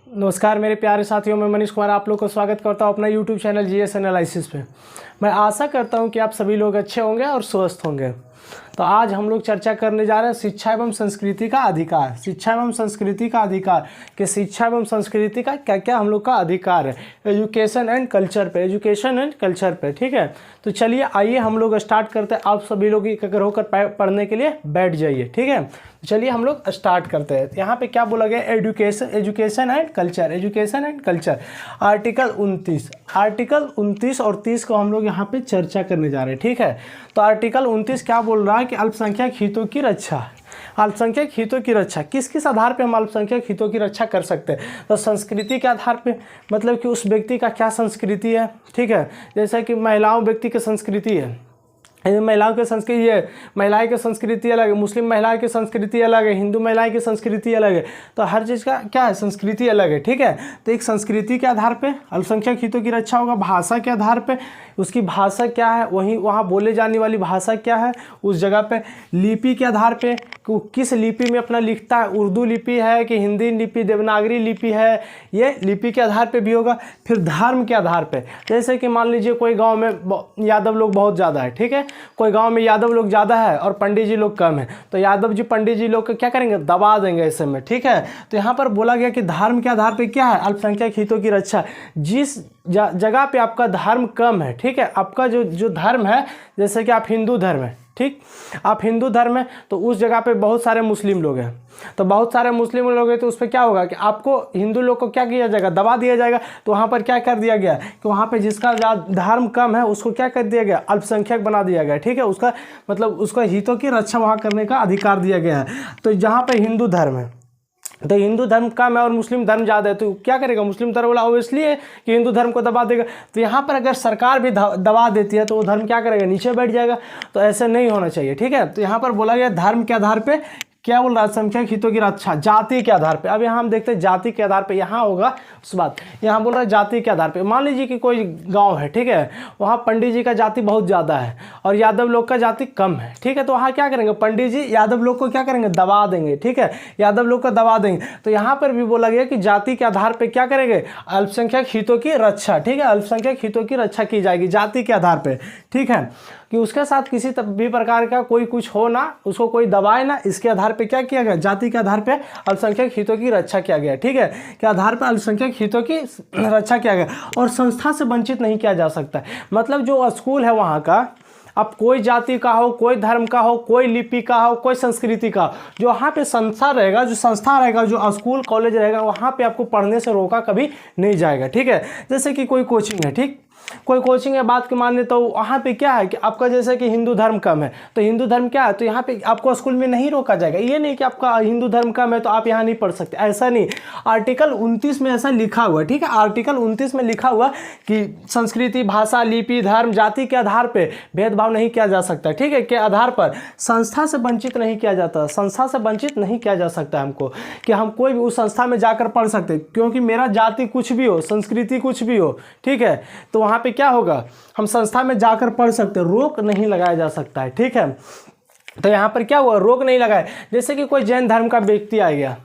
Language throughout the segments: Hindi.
नमस्कार मेरे प्यारे साथियों, मैं मनीष कुमार आप लोग को स्वागत करता हूं अपना यूट्यूब चैनल जीएस एनालिसिस पे। मैं आशा करता हूं कि आप सभी लोग अच्छे होंगे और स्वस्थ होंगे। तो आज हम लोग चर्चा करने जा रहे हैं शिक्षा एवं संस्कृति का अधिकार। शिक्षा एवं संस्कृति का अधिकार कि शिक्षा एवं संस्कृति का क्या क्या हम लोग का अधिकार है एजुकेशन एंड कल्चर पे, एजुकेशन एंड कल्चर पे। ठीक है, तो चलिए आइए हम लोग स्टार्ट करते हैं। आप सभी लोग एकत्र होकर पढ़ने के लिए बैठ जाइए। ठीक है, तो चलिए हम लोग स्टार्ट करते हैं। यहाँ पे क्या बोला गया, education and culture, education and culture. Article 29 और 30 को हम लोग यहाँ पे चर्चा करने जा रहे हैं। ठीक है, तो आर्टिकल 29 क्या बोल रहा है कि अल्पसंख्यक हितों की रक्षा। अल्पसंख्यक हितों की रक्षा किस किस आधार पे हम अल्पसंख्यक हितों की रक्षा कर सकते हैं? तो संस्कृति के आधार पे, मतलब कि उस व्यक्ति का क्या संस्कृति है। ठीक है, जैसे कि महिलाओं व्यक्ति की संस्कृति है, महिलाओं की संस्कृति है, महिलाएं की संस्कृति अलग है, मुस्लिम महिलाएं की संस्कृति अलग है, हिंदू महिलाएं की संस्कृति अलग है। तो हर चीज़ का क्या है, संस्कृति अलग है। ठीक है, तो एक संस्कृति के आधार पे अल्पसंख्यक हितों की रक्षा होगा। भाषा के आधार पे उसकी भाषा क्या है, वहीं वहाँ बोले जाने वाली भाषा क्या है उस जगह पे। लिपि के आधार पे किस लिपि में अपना लिखता है, उर्दू लिपि है कि हिंदी लिपि, देवनागरी लिपि है, ये लिपि के आधार पे भी होगा। फिर धर्म के आधार पे, जैसे कि मान लीजिए कोई गांव में यादव लोग बहुत ज़्यादा है। ठीक है, कोई गांव में यादव लोग ज़्यादा है और पंडित जी लोग कम है, तो यादव जी पंडित जी लोग को क्या करेंगे, दबा देंगे ऐसे में। ठीक है, तो यहाँ पर बोला गया कि धर्म के आधार पे क्या है, अल्पसंख्यक हितों की रक्षा। जिस जगह पे आपका धर्म कम है, ठीक है, आपका जो धर्म है, जैसे कि आप हिंदू धर्म है, ठीक, आप हिंदू धर्म है, तो उस जगह पे बहुत सारे मुस्लिम लोग हैं, तो बहुत सारे मुस्लिम लोग हैं, तो उस पर क्या होगा कि आपको हिंदू लोग को क्या किया जाएगा, दबा दिया जाएगा। तो वहाँ पर क्या कर दिया गया कि वहाँ पे जिसका धर्म कम है उसको क्या कर दिया गया, अल्पसंख्यक बना दिया गया। ठीक है, उसका मतलब उसका हितों की रक्षा वहाँ करने का अधिकार दिया गया है। तो जहाँ पे हिंदू धर्म है, तो हिंदू धर्म कम है और मुस्लिम धर्म ज़्यादा है, तो क्या करेगा, मुस्लिम धर्म वाला ऑब्वियसली है कि हिंदू धर्म को दबा देगा। तो यहाँ पर अगर सरकार भी दबा देती है तो वो धर्म क्या करेगा, नीचे बैठ जाएगा। तो ऐसे नहीं होना चाहिए। ठीक है, तो यहाँ पर बोला गया धर्म के आधार पे क्या बोल रहा है, अल्पसंख्यक हितों की रक्षा जाति के आधार पे। अब यहाँ हम देखते हैं जाति के आधार पे, यहाँ होगा उस बात, यहाँ बोल रहा है जाति के आधार पे। मान लीजिए कि कोई गांव है, ठीक है, वहाँ पंडित जी का जाति बहुत ज़्यादा है और यादव लोग का जाति कम है। ठीक है, तो वहाँ क्या करेंगे, पंडित जी यादव लोग को क्या करेंगे, दबा देंगे। ठीक है, यादव लोग को दबा देंगे। तो यहाँ पर भी बोला गया कि जाति के आधार पर क्या करेंगे, अल्पसंख्यक हितों की रक्षा। ठीक है, अल्पसंख्यक हितों की रक्षा की जाएगी जाति के आधार पर। ठीक है, कि उसके साथ किसी भी प्रकार का कोई कुछ हो ना, उसको कोई दबाए ना, इसके आधार पे क्या किया गया, जाति के आधार पे अल्पसंख्यक हितों की रक्षा किया गया। ठीक है, के आधार पे अल्पसंख्यक हितों की रक्षा किया गया और संस्था से वंचित नहीं किया जा सकता है। मतलब जो स्कूल है वहाँ का, अब कोई जाति का हो, कोई धर्म का हो, कोई लिपि का हो, कोई संस्कृति का, जो वहाँ पे संस्था रहेगा, जो संस्था रहेगा, जो स्कूल कॉलेज रहेगा, वहाँ पे आपको पढ़ने से रोका कभी नहीं जाएगा। ठीक है, जैसे कि कोई कोचिंग है, ठीक, कोई कोचिंग है, बात के माने तो वहाँ पे क्या है कि आपका जैसे कि हिंदू धर्म कम है, तो हिंदू धर्म क्या है, तो यहाँ पे आपको स्कूल में नहीं रोका जाएगा। ये नहीं कि आपका हिंदू धर्म कम है तो आप यहाँ नहीं पढ़ सकते, ऐसा नहीं। आर्टिकल 29 में ऐसा लिखा हुआ है। ठीक है, आर्टिकल 29 में लिखा हुआ कि संस्कृति, भाषा, लिपि, धर्म, जाति के आधार पर भेदभाव नहीं किया जा सकता। ठीक है, के आधार पर संस्था से वंचित नहीं किया जाता, संस्था से वंचित नहीं किया जा सकता हमको, कि हम कोई भी उस संस्था में जाकर पढ़ सकते, क्योंकि मेरा जाति कुछ भी हो, संस्कृति कुछ भी हो। ठीक है, तो वहाँ पे क्या होगा, हम संस्था में जाकर पढ़ सकते, रोक नहीं लगाया जा सकता है। ठीक है, तो यहाँ पर क्या हुआ, रोक नहीं लगाए। जैसे कि कोई जैन धर्म का व्यक्ति आ गया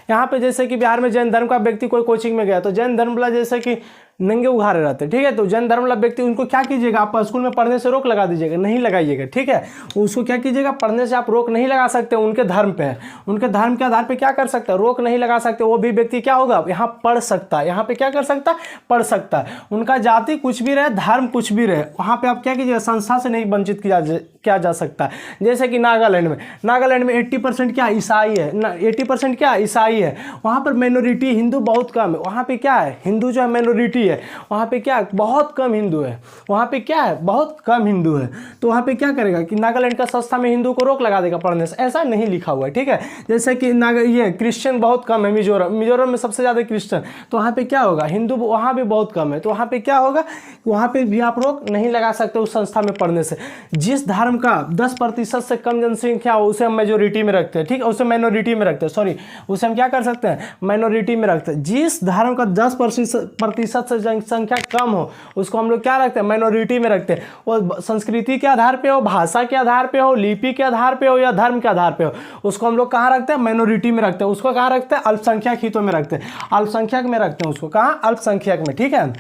यहाँ पे, जैसे कि बिहार में जैन धर्म का व्यक्ति कोई कोचिंग में गया, तो जैन धर्म वाला जैसे कि नंगे उघारे रहते। ठीक है, तो जैन धर्म वाला व्यक्ति, उनको क्या कीजिएगा, आप स्कूल में पढ़ने से रोक लगा दीजिएगा, नहीं लगाइएगा। ठीक है, उसको क्या कीजिएगा, पढ़ने से आप रोक नहीं लगा सकते, उनके धर्म पे है, उनके धर्म के आधार पे क्या कर सकते हैं, रोक नहीं लगा सकते। वो भी व्यक्ति क्या होगा, यहाँ पढ़ सकता है, यहाँ पे क्या कर सकता है, पढ़ सकता है। उनका जाति कुछ भी रहे, धर्म कुछ भी रहे, वहाँ पे आप क्या कीजिएगा, संस्था से नहीं वंचित किया जा सकता है। जैसे कि नागालैंड में 80% क्या ईसाई है, 80% क्या ईसाई है, वहाँ पर माइनॉरिटी हिंदू बहुत कम है। वहाँ पे क्या है, हिंदू जो है माइनॉरिटी है, वहाँ पे क्या है, बहुत कम हिंदू है, वहाँ पे क्या है, बहुत कम हिंदू है। तो वहाँ पे क्या करेगा कि नागालैंड का संस्था में हिंदू को रोक लगा देगा पढ़ने से, ऐसा नहीं लिखा हुआ है। ठीक है, जैसे कि ये क्रिश्चियन बहुत कम है, मिजोरम में सबसे ज़्यादा क्रिश्चियन, तो वहाँ पे क्या होगा, हिंदू वहाँ भी बहुत कम है, तो वहाँ पे क्या होगा, वहाँ पे भी आप रोक नहीं लगा सकते उस संस्था में पढ़ने से। जिस धर्म धर्म का 10% से कम जनसंख्या हो उसे हम मेजोरिटी में रखते हैं, ठीक है, उसे माइनॉरिटी में रखते हैं, सॉरी उसे हम क्या कर सकते हैं, माइनॉरिटी में रखते हैं। जिस धर्म का 10% से जनसंख्या कम हो उसको हम लोग क्या रखते हैं, माइनॉरिटी में रखते हैं। वो संस्कृति के आधार पे हो, भाषा के आधार पे हो, लिपि के आधार पे हो या धर्म के आधार पे हो, उसको हम लोग कहाँ रखते हैं, माइनॉरिटी में रखते हैं। उसको कहाँ रखते हैं, अल्पसंख्यक हितों में रखते हैं, अल्पसंख्यक में रखते हैं उसको, कहाँ, अल्पसंख्यक में, ठीक है।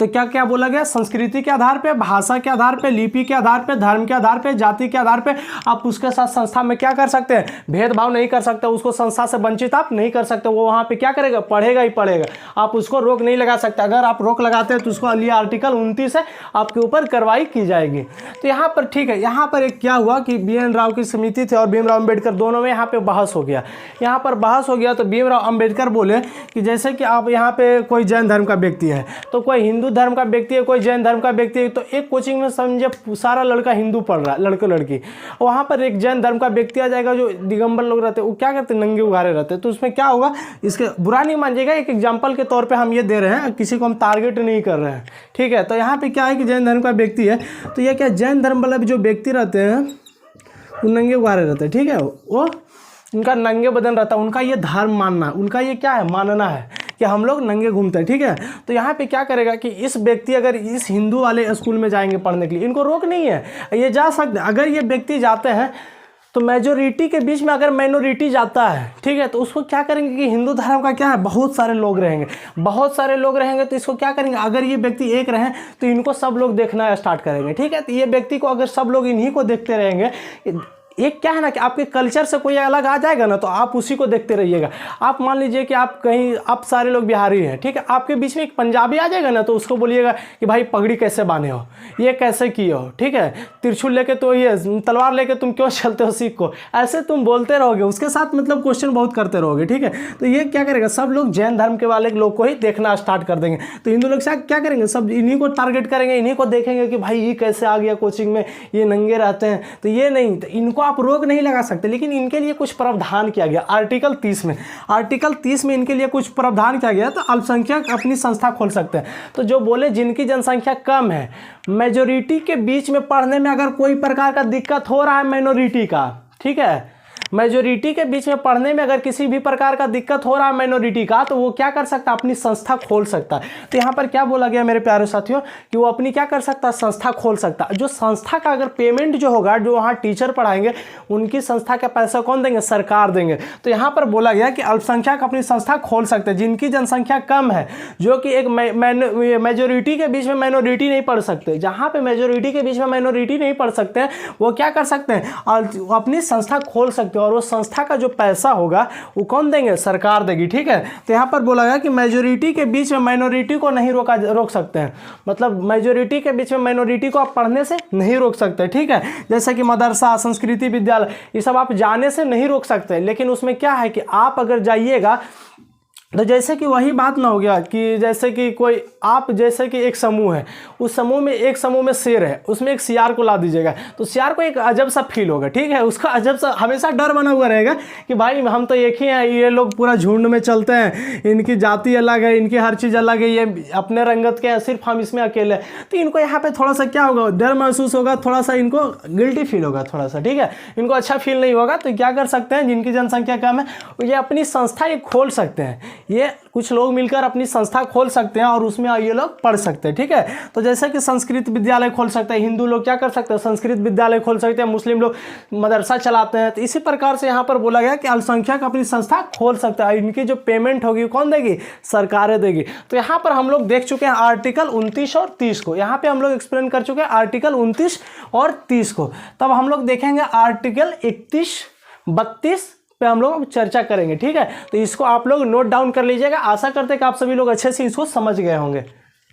तो क्या क्या बोला गया, संस्कृति के आधार पे, भाषा के आधार पे, लिपि के आधार पे, धर्म के आधार पे, जाति के आधार पे आप उसके साथ संस्था में क्या कर सकते हैं, भेदभाव नहीं कर सकते, उसको संस्था से वंचित आप नहीं कर सकते। वो वहाँ पे क्या करेगा, पढ़ेगा ही पढ़ेगा, आप उसको रोक नहीं लगा सकते। अगर आप रोक लगाते हैं तो उसको लिए आर्टिकल 29 है आपके ऊपर कार्रवाई की जाएगी। तो यहाँ पर ठीक है, यहाँ पर एक क्या हुआ कि BN राव की समिति थी और भीमराव अम्बेडकर, दोनों में यहाँ पे बहस हो गया। यहाँ पर बहस हो गया तो भीमराव अम्बेडकर बोले कि जैसे कि आप यहाँ पे कोई जैन धर्म का व्यक्ति है, तो कोई हिंदू धर्म का व्यक्ति है, कोई जैन धर्म का व्यक्ति है, तो एक कोचिंग में समझे सारा लड़का हिंदू पढ़ रहा है, लड़के लड़की, वहाँ पर एक जैन धर्म का व्यक्ति आ जाएगा, जो दिगंबर लोग रहते हैं वो क्या करते हैं, नंगे उघारे रहते हैं। तो उसमें क्या होगा, इसके बुरा नहीं मानिएगा, एक एग्जाम्पल के तौर पर हम ये दे रहे हैं, किसी को हम टारगेट नहीं कर रहे हैं, ठीक है। तो यहाँ पे क्या है कि जैन धर्म का व्यक्ति है, तो ये क्या, जैन धर्म वाले जो व्यक्ति रहते हैं वो नंगे उघारे रहते हैं, ठीक है, वो उनका नंगे बदन रहता है, उनका ये धर्म मानना, उनका ये क्या है, मानना है कि हम लोग नंगे घूमते हैं, ठीक है। तो यहाँ पे क्या करेगा कि इस व्यक्ति अगर इस हिंदू वाले स्कूल में जाएंगे पढ़ने के लिए, इनको रोक नहीं है, ये जा सकते हैं। अगर ये व्यक्ति जाते हैं तो मेजोरिटी के बीच में अगर माइनॉरिटी जाता है, ठीक है, तो उसको क्या करेंगे कि हिंदू धर्म का क्या है, बहुत सारे लोग रहेंगे, बहुत सारे लोग रहेंगे, तो इसको क्या करेंगे, अगर ये व्यक्ति एक रहे तो इनको सब लोग देखना स्टार्ट करेंगे, ठीक है। तो ये व्यक्ति को अगर सब लोग इन्हीं को देखते रहेंगे, एक क्या है ना कि आपके कल्चर से कोई अलग आ जाएगा ना तो आप उसी को देखते रहिएगा। आप मान लीजिए कि आप कहीं, आप सारे लोग बिहारी हैं, ठीक है, आपके बीच में एक पंजाबी आ जाएगा ना तो उसको बोलिएगा कि भाई पगड़ी कैसे बांधे हो, ये कैसे किए हो, ठीक है, तिरछुल लेके, तो ये तलवार लेके तुम क्यों चलते हो सीख को, ऐसे तुम बोलते रहोगे, उसके साथ मतलब क्वेश्चन बहुत करते रहोगे, ठीक है। तो ये क्या करेगा, सब लोग जैन धर्म के वाले लोग को ही देखना स्टार्ट कर देंगे। तो हिंदू लोग क्या करेंगे, सब इन्हीं को टारगेट करेंगे, इन्हीं को देखेंगे कि भाई ये कैसे आ गया कोचिंग में, ये नंगे रहते हैं। तो ये नहीं, तो इनको आप रोक नहीं लगा सकते, लेकिन इनके लिए कुछ प्रावधान किया गया आर्टिकल 30 में। आर्टिकल 30 में इनके लिए कुछ प्रावधान किया गया, तो अल्पसंख्यक अपनी संस्था खोल सकते हैं। तो जो बोले जिनकी जनसंख्या कम है, मेजोरिटी के बीच में पढ़ने में अगर कोई प्रकार का दिक्कत हो रहा है माइनॉरिटी का, ठीक है, मेजोरिटी के बीच में पढ़ने में अगर किसी भी प्रकार का दिक्कत हो रहा है माइनॉरिटी का, तो वो क्या कर सकता है, अपनी संस्था खोल सकता है। तो यहाँ पर क्या बोला गया मेरे प्यारे साथियों कि वो अपनी क्या कर सकता है, संस्था खोल सकता है। जो संस्था का अगर पेमेंट जो होगा, जो वहाँ टीचर पढ़ाएंगे उनकी संस्था का पैसा कौन देंगे, सरकार देंगे। तो यहाँ पर बोला गया कि अल्पसंख्यक अपनी संस्था खोल सकते हैं, जिनकी जनसंख्या कम है, जो कि एक मेजोरिटी के बीच में माइनॉरिटी नहीं पढ़ सकते, जहाँ पे मेजोरिटी के बीच में माइनॉरिटी नहीं पढ़ सकते हैं, वो क्या कर सकते हैं, अपनी संस्था खोल सकते हैं, और वो संस्था का जो पैसा होगा वो कौन देंगे, सरकार देगी, ठीक है। तो यहाँ पर बोला गया कि मेजोरिटी के बीच में माइनॉरिटी को नहीं रोक सकते हैं, मतलब मेजोरिटी के बीच में माइनॉरिटी को आप पढ़ने से नहीं रोक सकते, ठीक है। जैसे कि मदरसा, संस्कृति विद्यालय, ये सब आप जाने से नहीं रोक सकते, लेकिन उसमें क्या है कि आप अगर जाइएगा तो जैसे कि वही बात ना हो गया कि जैसे कि कोई, आप जैसे कि एक समूह है, उस समूह में एक समूह में शेर है, उसमें एक सियार को ला दीजिएगा तो सियार को एक अजब सा फील होगा, ठीक है, उसका अजब सा हमेशा डर बना हुआ रहेगा कि भाई हम तो एक ही हैं, ये लोग पूरा झुंड में चलते हैं, इनकी जाति अलग है, इनकी हर चीज़ अलग है, ये अपने रंगत के हैं, सिर्फ हम इसमें अकेले। तो इनको यहाँ पर थोड़ा सा क्या होगा, डर महसूस होगा, थोड़ा सा इनको गिल्टी फील होगा, थोड़ा सा, ठीक है, इनको अच्छा फील नहीं होगा। तो क्या कर सकते हैं, जिनकी जनसंख्या कम है ये अपनी संस्था ये खोल सकते हैं, ये कुछ लोग मिलकर अपनी संस्था खोल सकते हैं और उसमें ये लोग पढ़ सकते हैं, ठीक है। तो जैसे कि संस्कृत विद्यालय खोल सकते हैं, हिंदू लोग क्या कर सकते हैं, संस्कृत विद्यालय खोल सकते हैं, मुस्लिम लोग मदरसा चलाते हैं। तो इसी प्रकार से यहाँ पर बोला गया कि अल्पसंख्यक अपनी संस्था खोल सकता है, इनकी जो पेमेंट होगी कौन देगी, सरकारें देगी। तो यहाँ पर हम लोग देख चुके हैं आर्टिकल 29 और 30 को, यहाँ पे हम लोग एक्सप्लेन कर चुके हैं आर्टिकल 29 और 30 को। तब हम लोग देखेंगे आर्टिकल 31, 32 पे हम लोग चर्चा करेंगे, ठीक है। तो इसको आप लोग नोट डाउन कर लीजिएगा। आशा करते हैं कि आप सभी लोग अच्छे से इसको समझ गए होंगे,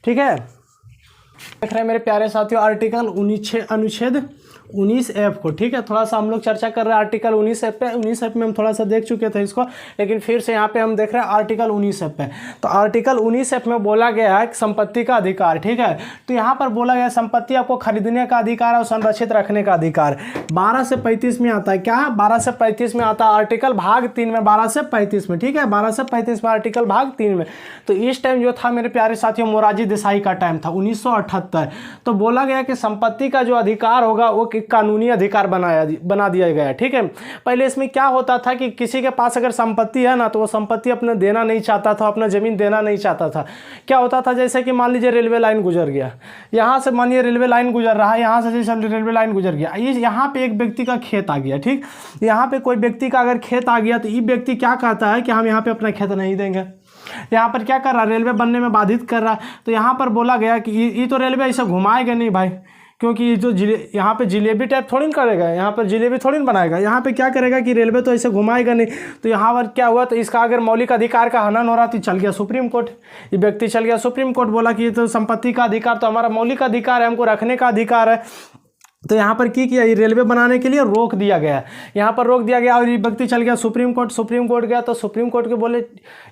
ठीक है। देख रहे हैं मेरे प्यारे साथियों आर्टिकल 19 अनुच्छेद 19F को, ठीक है। थोड़ा सा हम लोग चर्चा कर रहे हैं आर्टिकल 19F पे। 19F में हम थोड़ा सा देख चुके थे इसको, लेकिन फिर से यहाँ पे हम देख रहे हैं आर्टिकल 19F पे। तो आर्टिकल 19F में बोला गया है संपत्ति का अधिकार, ठीक है। तो यहाँ पर बोला गया संपत्ति आपको खरीदने का अधिकार और संरक्षित रखने का अधिकार 12 से 35 में आता है। क्या 12 से 35 में आता है आर्टिकल भाग 3 में, 12 से 35 में, ठीक है, 12 से 35 में आर्टिकल भाग 3 में। तो इस टाइम जो था मेरे प्यारे साथियों मोरारजी देसाई का टाइम था 1978। तो बोला गया कि संपत्ति का जो अधिकार होगा वो एक कानूनी अधिकार बना दिया गया है। ठीक है, पहले इसमें क्या होता था कि किसी के पास अगर संपत्ति है ना तो वो संपत्ति अपने देना नहीं चाहता था, अपना ज़मीन देना नहीं चाहता था। क्या होता था, जैसे कि मान लीजिए रेलवे लाइन गुजर गया, यहाँ से मानिए रेलवे लाइन गुजर रहा है, यहाँ से जैसे रेलवे लाइन गुजर गया, यहाँ पे एक व्यक्ति का खेत आ गया। ठीक, यहाँ पे कोई व्यक्ति का अगर खेत आ गया तो ये व्यक्ति क्या कहता है कि हम यहाँ पे अपना खेत नहीं देंगे। यहाँ पर क्या कर रहा है, रेलवे बनने में बाधित कर रहा है। तो यहाँ पर बोला गया कि ये तो रेलवे ऐसा घुमाएगा नहीं भाई, क्योंकि ये जो यहाँ पे जिलेबी टाइप थोड़ी ना करेगा, यहाँ पर जिलेबी थोड़ी ना बनाएगा, यहाँ पे क्या करेगा कि रेलवे तो ऐसे घुमाएगा नहीं। तो यहाँ पर क्या हुआ, तो इसका अगर मौलिक अधिकार का हनन हो रहा तो चल गया सुप्रीम कोर्ट। ये व्यक्ति चल गया सुप्रीम कोर्ट, बोला कि ये तो संपत्ति का अधिकार तो हमारा मौलिक अधिकार है, हमको रखने का अधिकार है। तो यहाँ पर की किया, ये रेलवे बनाने के लिए रोक दिया गया, यहाँ पर रोक दिया गया और ये व्यक्ति चल गया सुप्रीम कोर्ट। सुप्रीम कोर्ट गया तो सुप्रीम कोर्ट के बोले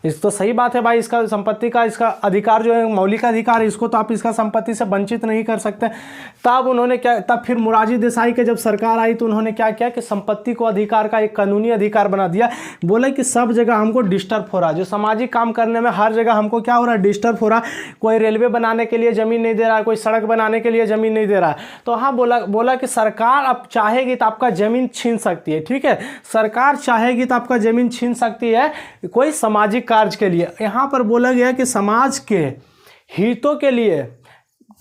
इस तो सही बात है भाई, इसका संपत्ति का इसका अधिकार जो है मौलिक अधिकार है, इसको तो आप इसका संपत्ति से वंचित नहीं कर सकते। तब उन्होंने क्या, तब फिर मोरारजी देसाई के जब सरकार आई तो उन्होंने क्या किया कि संपत्ति को अधिकार का एक कानूनी अधिकार बना दिया। बोले कि सब जगह हमको डिस्टर्ब हो रहा है, जो सामाजिक काम करने में हर जगह हमको क्या हो रहा है, डिस्टर्ब हो रहा है। कोई रेलवे बनाने के लिए ज़मीन नहीं दे रहा है, कोई सड़क बनाने के लिए ज़मीन नहीं दे रहा है। तो हाँ बोला कि सरकार अब चाहेगी तो आपका ज़मीन छीन सकती है। ठीक है, सरकार चाहेगी तो आपका ज़मीन छीन सकती है कोई सामाजिक कार्य के लिए। यहाँ पर बोला गया कि समाज के हितों के लिए,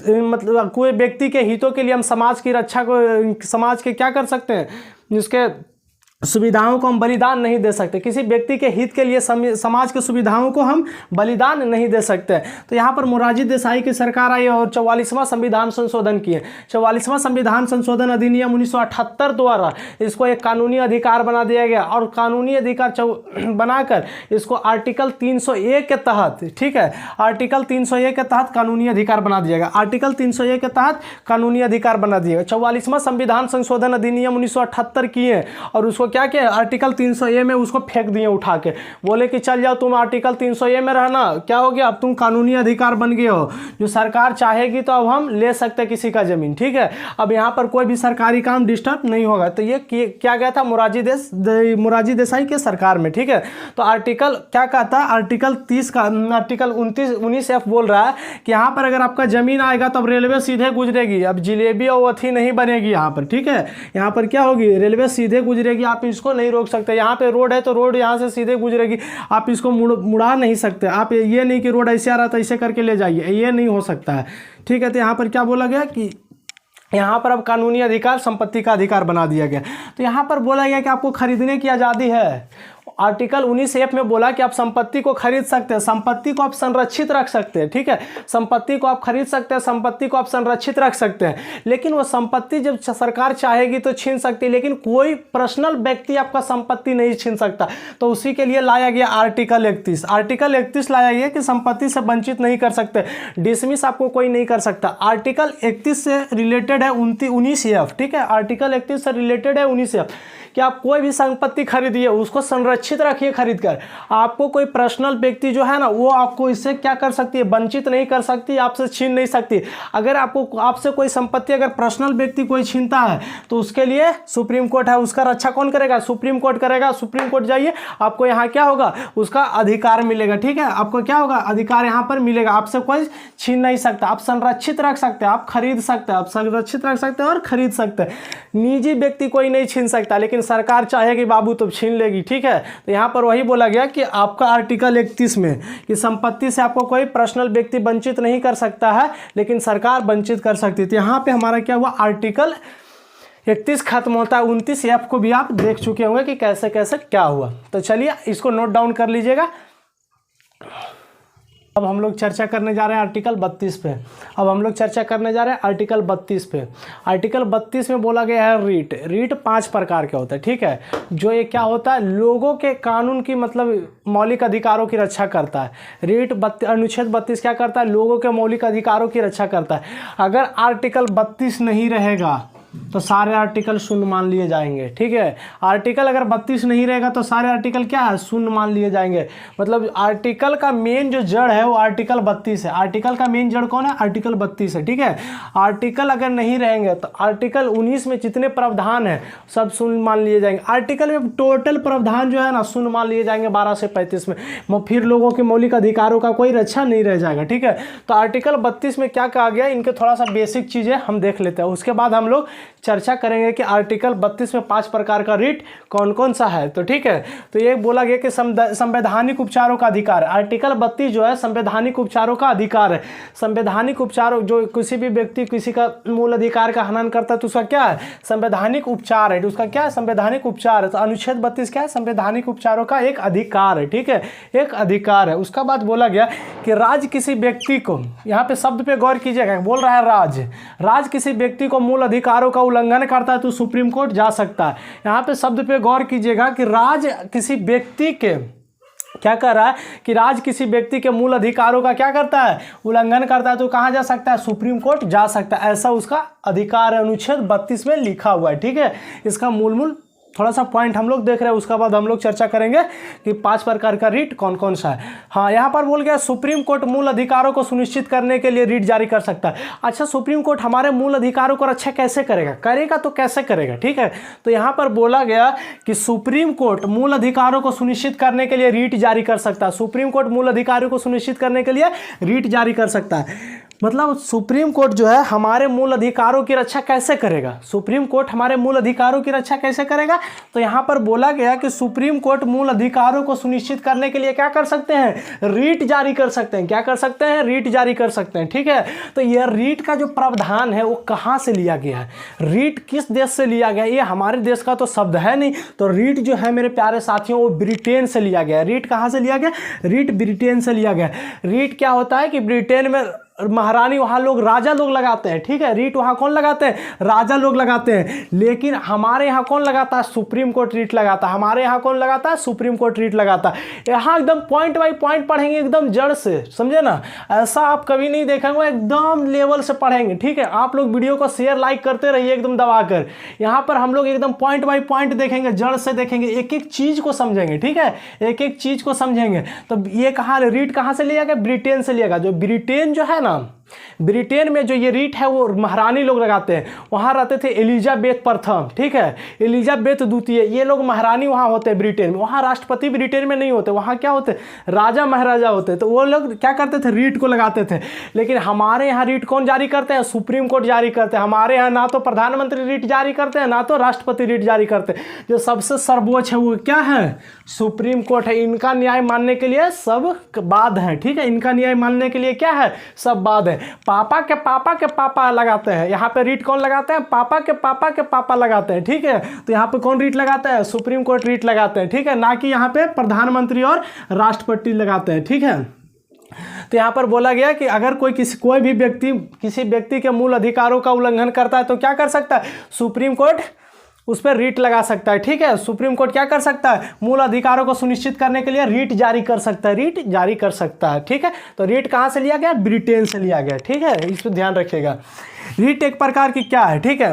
मतलब कोई व्यक्ति के हितों के लिए हम समाज की रक्षा को, समाज के क्या कर सकते हैं, जिसके सुविधाओं को हम बलिदान नहीं दे सकते, किसी व्यक्ति के हित के लिए समाज के सुविधाओं को हम बलिदान नहीं दे सकते। तो यहाँ पर मोरारजी देसाई की सरकार आई और 44वां संविधान संशोधन किए। 44वां संविधान संशोधन अधिनियम 1978 द्वारा इसको एक कानूनी अधिकार बना दिया गया और कानूनी अधिकार बनाकर इसको आर्टिकल 301 के तहत, ठीक है, आर्टिकल 301 के तहत कानूनी अधिकार बना दिया गया। आर्टिकल 301 के तहत कानूनी अधिकार बना दिया गया। 44वां संविधान संशोधन अधिनियम 1978 किए और उसको क्या किया, आर्टिकल 300A में उसको फेंक दिए उठा के, बोले कि चल जाओ तुम आर्टिकल 300A में रहना। क्या हो गया, अब तुम कानूनी अधिकार बन गए हो, जो सरकार चाहेगी तो अब हम ले सकते हैं किसी का जमीन। ठीक है, अब यहाँ पर कोई भी सरकारी काम डिस्टर्ब नहीं होगा। तो ये क्या गया था मोरारजी देसाई के सरकार में। ठीक है, तो आर्टिकल क्या कहता है, आर्टिकल 30 का आर्टिकल 19F बोल रहा है कि यहाँ पर अगर आपका जमीन आएगा तो अब रेलवे सीधे गुजरेगी, अब जिलेबी और अथी नहीं बनेगी यहाँ पर। ठीक है, यहाँ पर क्या होगी, रेलवे सीधे गुजरेगी, आप इसको नहीं रोक सकते। यहाँ पे रोड है तो रोड यहाँ से सीधे गुजरेगी, आप इसको मुड़ा नहीं सकते। आप ये नहीं कि रोड ऐसे आ रहा था ऐसे करके ले जाइए, ये नहीं हो सकता है। ठीक है, तो यहाँ पर क्या बोला गया कि यहाँ पर अब कानूनी अधिकार संपत्ति का अधिकार बना दिया गया। तो यहाँ पर बोला गया कि आपको खरीदने की आज़ादी है। आर्टिकल 19F में बोला कि आप संपत्ति को खरीद सकते हैं, संपत्ति को आप संरक्षित रख सकते हैं। ठीक है, संपत्ति को आप खरीद सकते हैं, संपत्ति को आप संरक्षित रख सकते हैं, लेकिन वो संपत्ति जब सरकार चाहेगी तो छीन सकती है, लेकिन कोई पर्सनल व्यक्ति आपका संपत्ति नहीं छीन सकता। तो उसी के लिए लाया गया आर्टिकल 31। आर्टिकल 31 लाया गया कि संपत्ति से वंचित नहीं कर सकते, डिसमिस आपको कोई नहीं कर सकता। आर्टिकल 31 से रिलेटेड है 19F। ठीक है, आर्टिकल 31 से रिलेटेड है 19F कि आप कोई भी संपत्ति खरीदिए उसको संरक्षित रखिए खरीद कर। आपको कोई पर्सनल व्यक्ति जो है ना वो आपको इससे क्या कर सकती है, वंचित नहीं कर सकती, आपसे छीन नहीं सकती। अगर आपसे कोई संपत्ति अगर पर्सनल व्यक्ति कोई छीनता है तो उसके लिए सुप्रीम कोर्ट है, उसका रक्षा कौन करेगा, सुप्रीम कोर्ट करेगा। सुप्रीम कोर्ट जाइए, आपको यहाँ क्या होगा, उसका अधिकार मिलेगा। ठीक है, आपको क्या होगा, अधिकार यहाँ पर मिलेगा, आपसे कोई छीन नहीं सकता, आप संरक्षित रख सकते हैं, आप खरीद सकते हैं, आप संरक्षित रख सकते हैं और खरीद सकते हैं। निजी व्यक्ति कोई नहीं छीन सकता, लेकिन सरकार चाहेगी बाबू तो छीन लेगी। ठीक है, तो यहाँ पर वही बोला गया कि आपका आर्टिकल 31 में कि संपत्ति से आपको कोई पर्सनल व्यक्ति वंचित नहीं कर सकता है, लेकिन सरकार वंचित कर सकती है। तो यहाँ पे हमारा क्या हुआ, आर्टिकल 31 खत्म होता है। 29F को भी आप देख चुके होंगे कि कैसे कैसे क्या हुआ। तो चलिए इसको नोट डाउन कर लीजिएगा। अब हम लोग चर्चा करने जा रहे हैं आर्टिकल 32 पे। अब हम लोग चर्चा करने जा रहे हैं आर्टिकल 32 पे। आर्टिकल 32 में बोला गया है रीट 5 प्रकार के होता है। ठीक है, जो ये क्या होता है, लोगों के कानून की मतलब मौलिक अधिकारों की रक्षा करता है। अनुच्छेद 32 क्या करता है, लोगों के मौलिक अधिकारों की रक्षा करता है। अगर आर्टिकल 32 नहीं रहेगा तो सारे आर्टिकल शून्य मान लिए जाएंगे। ठीक है, आर्टिकल अगर 32 नहीं रहेगा तो सारे आर्टिकल क्या है, शून्य मान लिए जाएंगे। मतलब आर्टिकल का मेन जो जड़ है वो आर्टिकल 32 है। आर्टिकल का मेन जड़ कौन है, आर्टिकल 32 है। ठीक है, आर्टिकल अगर नहीं रहेंगे तो आर्टिकल 19 में जितने प्रावधान है सब शून्य मान लिए जाएंगे। आर्टिकल में टोटल प्रावधान जो है ना शून्य मान लिए जाएंगे 12 से 35 में, फिर लोगों के मौलिक अधिकारों का कोई रक्षा नहीं रह जाएगा। ठीक है, तो आर्टिकल 32 में क्या कहा गया, इनके थोड़ा सा बेसिक चीज़ें हम देख लेते हैं, उसके बाद हम लोग चर्चा करेंगे कि आर्टिकल 32 में 5 प्रकार का रिट कौन कौन सा है। तो ठीक है, तो ये बोला गया कि संवैधानिक उपचारों का अधिकार, आर्टिकल 32 जो है संवैधानिक उपचारों का अधिकार है। संवैधानिक उपचार, जो किसी भी व्यक्ति किसी का मूल अधिकार का हनन करता है तो उसका क्या है, संवैधानिक उपचार है। उसका क्या है, संवैधानिक उपचार है। तो अनुच्छेद 32 क्या है, संवैधानिक उपचारों का एक अधिकार है। ठीक है, एक अधिकार है। उसका बाद बोला गया कि राज्य किसी व्यक्ति को, यहाँ पे शब्द पे गौर कीजिएगा, बोल रहा है राज्य किसी व्यक्ति को मूल अधिकारों का उल्लंघन करता है तो सुप्रीम कोर्ट जा सकता है। यहाँ पे शब्द पे गौर कीजिएगा कि राज्य किसी व्यक्ति के क्या कर रहा है कि राज्य किसी व्यक्ति के मूल अधिकारों का क्या करता है, उल्लंघन करता है तो कहाँ जा सकता है, सुप्रीम कोर्ट जा सकता है। ऐसा उसका अधिकार है, अनुच्छेद 32 में लिखा हुआ है। ठीक है, इसका मूल थोड़ा सा पॉइंट हम लोग देख रहे हैं, उसका बाद हम लोग चर्चा करेंगे कि 5 प्रकार का रिट कौन कौन सा है। हाँ, यहाँ पर बोल गया सुप्रीम कोर्ट मूल अधिकारों को सुनिश्चित करने के लिए रिट जारी कर सकता है। अच्छा, सुप्रीम कोर्ट हमारे मूल अधिकारों को रक्षा कैसे करेगा तो कैसे करेगा। ठीक है, तो यहाँ पर बोला गया कि सुप्रीम कोर्ट मूल अधिकारों को सुनिश्चित करने के लिए रिट जारी कर सकता है। सुप्रीम कोर्ट मूल अधिकारों को सुनिश्चित करने के लिए रिट जारी कर सकता है। मतलब सुप्रीम कोर्ट जो है हमारे मूल अधिकारों की रक्षा कैसे करेगा, सुप्रीम कोर्ट हमारे मूल अधिकारों की रक्षा कैसे करेगा। तो यहाँ पर बोला गया कि सुप्रीम कोर्ट मूल अधिकारों को सुनिश्चित करने के लिए क्या कर सकते हैं, रीट जारी कर सकते हैं। क्या कर सकते हैं, रीट जारी कर सकते हैं। ठीक है, तो यह रीट का जो प्रावधान है वो कहाँ से लिया गया है, रीट किस देश से लिया गया, ये हमारे देश का तो शब्द है नहीं। तो रीट जो है मेरे प्यारे साथियों वो ब्रिटेन से लिया गया। रीट कहाँ से लिया गया, रीट ब्रिटेन से लिया गया। रीट क्या होता है कि ब्रिटेन में महारानी वहाँ लोग राजा लोग लगाते हैं। ठीक है, रीट वहाँ कौन लगाते हैं, राजा लोग लगाते हैं। लेकिन हमारे यहाँ कौन लगाता है, सुप्रीम कोर्ट रीट लगाता है। हमारे यहाँ कौन लगाता है, सुप्रीम कोर्ट रीट लगाता है। यहाँ एकदम पॉइंट बाई पॉइंट पढ़ेंगे, एकदम जड़ से, समझे ना। ऐसा आप कभी नहीं देखेंगे, एकदम लेवल से पढ़ेंगे। ठीक है, आप लोग वीडियो को शेयर लाइक करते रहिए एकदम दबाकर। यहाँ पर हम लोग एकदम पॉइंट बाई पॉइंट देखेंगे, जड़ से देखेंगे, एक एक चीज को समझेंगे। ठीक है, एक एक चीज को समझेंगे। तो ये कहाँ रीट कहाँ से लिया गया, ब्रिटेन से लिया गया। जो ब्रिटेन जो है ना, ब्रिटेन में जो ये रीट है वो महारानी लोग लगाते हैं। वहाँ रहते थे एलिजाबेथ प्रथम, ठीक है, एलिजाबेथ द्वितीय, ये लोग महारानी वहाँ होते हैं ब्रिटेन में। वहाँ राष्ट्रपति ब्रिटेन में नहीं होते, वहाँ क्या होते, राजा महाराजा होते। तो वो लोग क्या करते थे, रीट को लगाते थे। लेकिन हमारे यहाँ रीट कौन जारी करते हैं, सुप्रीम कोर्ट जारी करते हैं। हमारे यहाँ ना तो प्रधानमंत्री रीट जारी करते हैं, ना तो राष्ट्रपति रीट जारी करते हैं। जो सबसे सर्वोच्च है वो क्या है, सुप्रीम कोर्ट है। इनका न्याय मानने के लिए सब बाध है। ठीक है, इनका न्याय मानने के लिए क्या है, सब बाध है। पापा के पापा लगाते हैं। यहाँ पे रीट कौन लगाते हैं, पापा के पापा लगाते हैं। ठीक है, तो यहाँ पे कौन रीट लगाता है, सुप्रीम कोर्ट रीट लगाते हैं। ठीक है, ना कि यहाँ पे प्रधानमंत्री और राष्ट्रपति लगाते हैं। ठीक है, तो यहाँ पर बोला गया कि अगर कोई भी व्यक्ति किसी व्यक्ति के मूल अधिकारों का उल्लंघन करता है तो क्या कर सकता है, सुप्रीम कोर्ट उस पर रीट लगा सकता है। ठीक है, सुप्रीम कोर्ट क्या कर सकता है, मूल अधिकारों को सुनिश्चित करने के लिए रीट जारी कर सकता है, रीट जारी कर सकता है। ठीक है, तो रीट कहाँ से लिया गया, ब्रिटेन से लिया गया। ठीक है, इस पर ध्यान रखिएगा। रीट एक प्रकार की क्या है, ठीक है,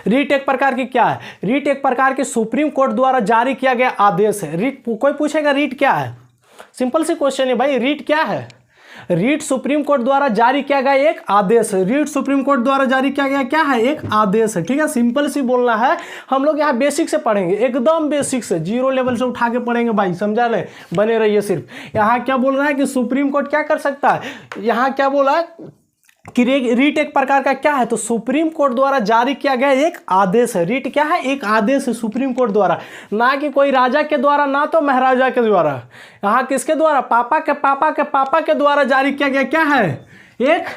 रीट एक प्रकार की क्या है, रीट एक प्रकार की सुप्रीम कोर्ट द्वारा जारी किया गया आदेश है। रीट, कोई पूछेगा रीट क्या है, सिंपल सी क्वेश्चन है भाई, रीट क्या है। रीट सुप्रीम कोर्ट द्वारा जारी किया गया एक आदेश है। रीट सुप्रीम कोर्ट द्वारा जारी किया गया क्या है, एक आदेश है। ठीक है, सिंपल सी बोलना है। हम लोग यहाँ बेसिक से पढ़ेंगे, एकदम बेसिक से, जीरो लेवल से उठा के पढ़ेंगे भाई, समझा ले, बने रहिए। सिर्फ यहाँ क्या बोल रहा है कि सुप्रीम कोर्ट क्या कर सकता है, यहाँ क्या बोला है कि रीट एक प्रकार का क्या है, तो सुप्रीम कोर्ट द्वारा जारी किया गया एक आदेश है। रीट क्या है, एक आदेश है सुप्रीम कोर्ट द्वारा, ना कि कोई राजा के द्वारा, ना तो महाराजा के द्वारा। यहाँ किसके द्वारा, पापा के द्वारा जारी किया गया क्या है, एक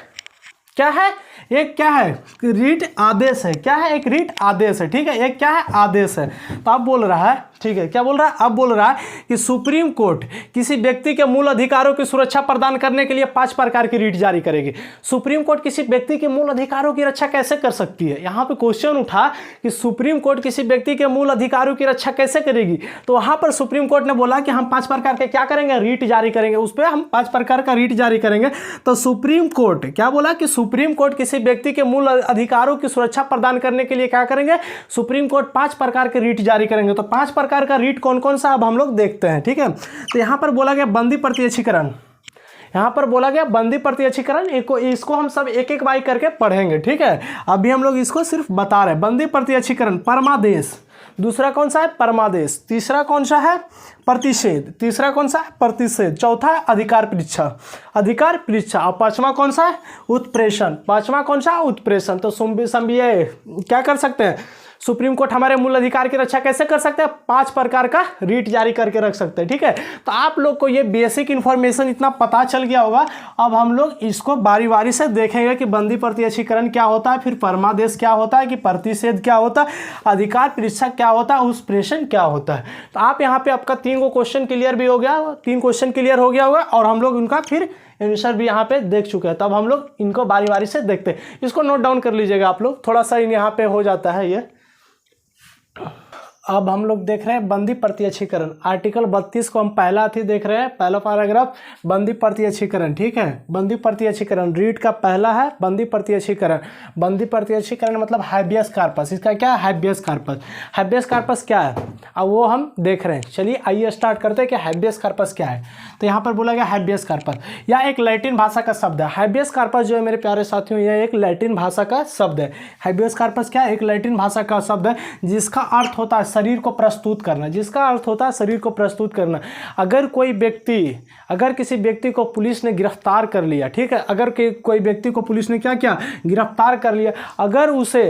क्या है, एक क्या है, रीट आदेश है। क्या है, एक रीट आदेश है। ठीक है, एक क्या है, आदेश है। तो अब बोल रहा है, ठीक है, क्या बोल रहा है, अब बोल रहा है कि सुप्रीम कोर्ट किसी व्यक्ति के मूल अधिकारों की सुरक्षा प्रदान करने के लिए 5 प्रकार की रीट जारी करेगी। सुप्रीम कोर्ट किसी व्यक्ति के मूल अधिकारों की रक्षा कैसे कर सकती है। यहाँ पे क्वेश्चन उठा कि सुप्रीम कोर्ट किसी व्यक्ति के मूल अधिकारों की रक्षा कैसे करेगी, तो वहां पर सुप्रीम कोर्ट ने बोला कि हम 5 प्रकार के क्या करेंगे, रीट जारी करेंगे। उस पर हम 5 प्रकार का रीट जारी करेंगे। तो सुप्रीम कोर्ट क्या बोला कि सुप्रीम कोर्ट किसी व्यक्ति के मूल अधिकारों की सुरक्षा प्रदान करने के लिए क्या करेंगे, सुप्रीम कोर्ट 5 प्रकार के रीट जारी करेंगे। तो 5 प्रकार का रीट कौन कौन सा अब हम लोग देखते हैं। ठीक है, तो यहां पर बोला गया बंदी प्रत्यक्षीकरण, यहां पर बोला गया बंदी प्रत्यक्षीकरण, इसको हम सब एक एक बाई करके पढ़ेंगे। ठीक है, अभी हम लोग इसको सिर्फ बता रहे हैं। बंदी प्रत्यक्षीकरण, परमादेश, दूसरा कौन सा है परमादेश, तीसरा कौन सा है प्रतिषेध, तीसरा कौन सा है प्रतिषेध, चौथा है अधिकार परीक्षा, अधिकार परीक्षा, और पांचवा कौन सा है उत्प्रेषण, पांचवा कौन सा है उत्प्रेषण। तो ये क्या कर सकते हैं, सुप्रीम कोर्ट हमारे मूल अधिकार की रक्षा कैसे कर सकते हैं, 5 प्रकार का रीट जारी करके रख सकते हैं। ठीक है, तो आप लोग को ये बेसिक इन्फॉर्मेशन इतना पता चल गया होगा। अब हम लोग इसको बारी बारी से देखेंगे कि बंदी प्रत्यक्षीकरण क्या होता है, फिर परमादेश क्या होता है, कि प्रतिषेध क्या होता है, अधिकार परीक्षा क्या होता है, उत्प्रेषण क्या होता है। तो आप यहाँ पे आपका 3 क्वेश्चन क्लियर भी हो गया, 3 क्वेश्चन क्लियर हो गया होगा, और हम लोग उनका फिर आंसर भी यहाँ पे देख चुके हैं। तब हम लोग इनको बारी बारी से देखते हैं। इसको नोट डाउन कर लीजिएगा आप लोग, थोड़ा सा यहाँ पे हो जाता है ये। अब हम लोग देख रहे हैं बंदी प्रत्यक्षीकरण, आर्टिकल 32 को हम पहला अथी देख रहे हैं, पहला पैराग्राफ बंदी प्रत्यक्षीकरण। ठीक है, बंदी प्रत्यक्षीकरण रीट का पहला है बंदी प्रत्यक्षीकरण। बंदी प्रत्यक्षीकरण मतलब हैबियस कार्पस, इसका क्या है हैबियस कार्पस। हैबियस कार्पस क्या है अब वो हम देख रहे हैं। चलिए आइए स्टार्ट करते हैं कि हैबियस कार्पस क्या है। तो यहाँ पर बोला गया हैबियस कार्पस, यह एक लैटिन भाषा का शब्द है। हैबियस कार्पस जो है मेरे प्यारे साथियों, यह एक लैटिन भाषा का शब्द है। हैबियस कार्पस क्या है, एक लैटिन भाषा का शब्द है जिसका अर्थ होता है शरीर को प्रस्तुत करना, जिसका अर्थ होता है शरीर को प्रस्तुत करना। अगर किसी व्यक्ति को पुलिस ने गिरफ्तार कर लिया, ठीक है, अगर कोई व्यक्ति को पुलिस ने क्या किया गिरफ्तार कर लिया, अगर उसे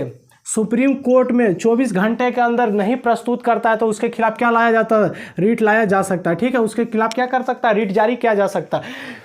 सुप्रीम कोर्ट में 24 घंटे के अंदर नहीं प्रस्तुत करता है तो उसके खिलाफ क्या लाया जाता है, रीट लाया जा सकता है। ठीक है, उसके खिलाफ क्या कर सकता है, रीट जारी किया जा सकता है।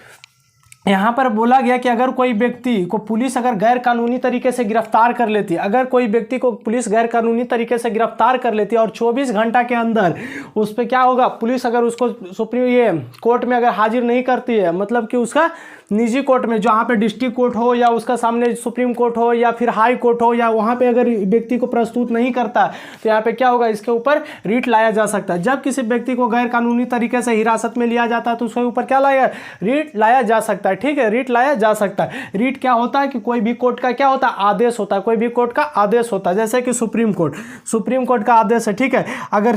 यहाँ पर बोला गया कि अगर कोई व्यक्ति को पुलिस अगर गैर कानूनी तरीके से गिरफ्तार कर लेती है, अगर कोई व्यक्ति को पुलिस गैर कानूनी तरीके से गिरफ्तार कर लेती है और 24 घंटा के अंदर उस पर क्या होगा, पुलिस अगर उसको सुप्रीम कोर्ट में अगर हाजिर नहीं करती है, मतलब कि उसका निजी कोर्ट में जहाँ पे डिस्ट्रिक्ट कोर्ट हो या उसका सामने सुप्रीम कोर्ट हो या फिर हाई कोर्ट हो, या वहाँ पे अगर व्यक्ति को प्रस्तुत नहीं करता तो यहाँ पे क्या होगा, इसके ऊपर रीट लाया जा सकता है। जब किसी व्यक्ति को गैर कानूनी तरीके से हिरासत में लिया जाता है तो उसके ऊपर क्या लाया, रीट लाया जा सकता है। ठीक है, रीट लाया जा सकता है। रीट क्या होता है कि कोई भी कोर्ट का क्या होता है, आदेश होता है, कोई भी कोर्ट का आदेश होता है। जैसे कि सुप्रीम कोर्ट का आदेश है। ठीक है, अगर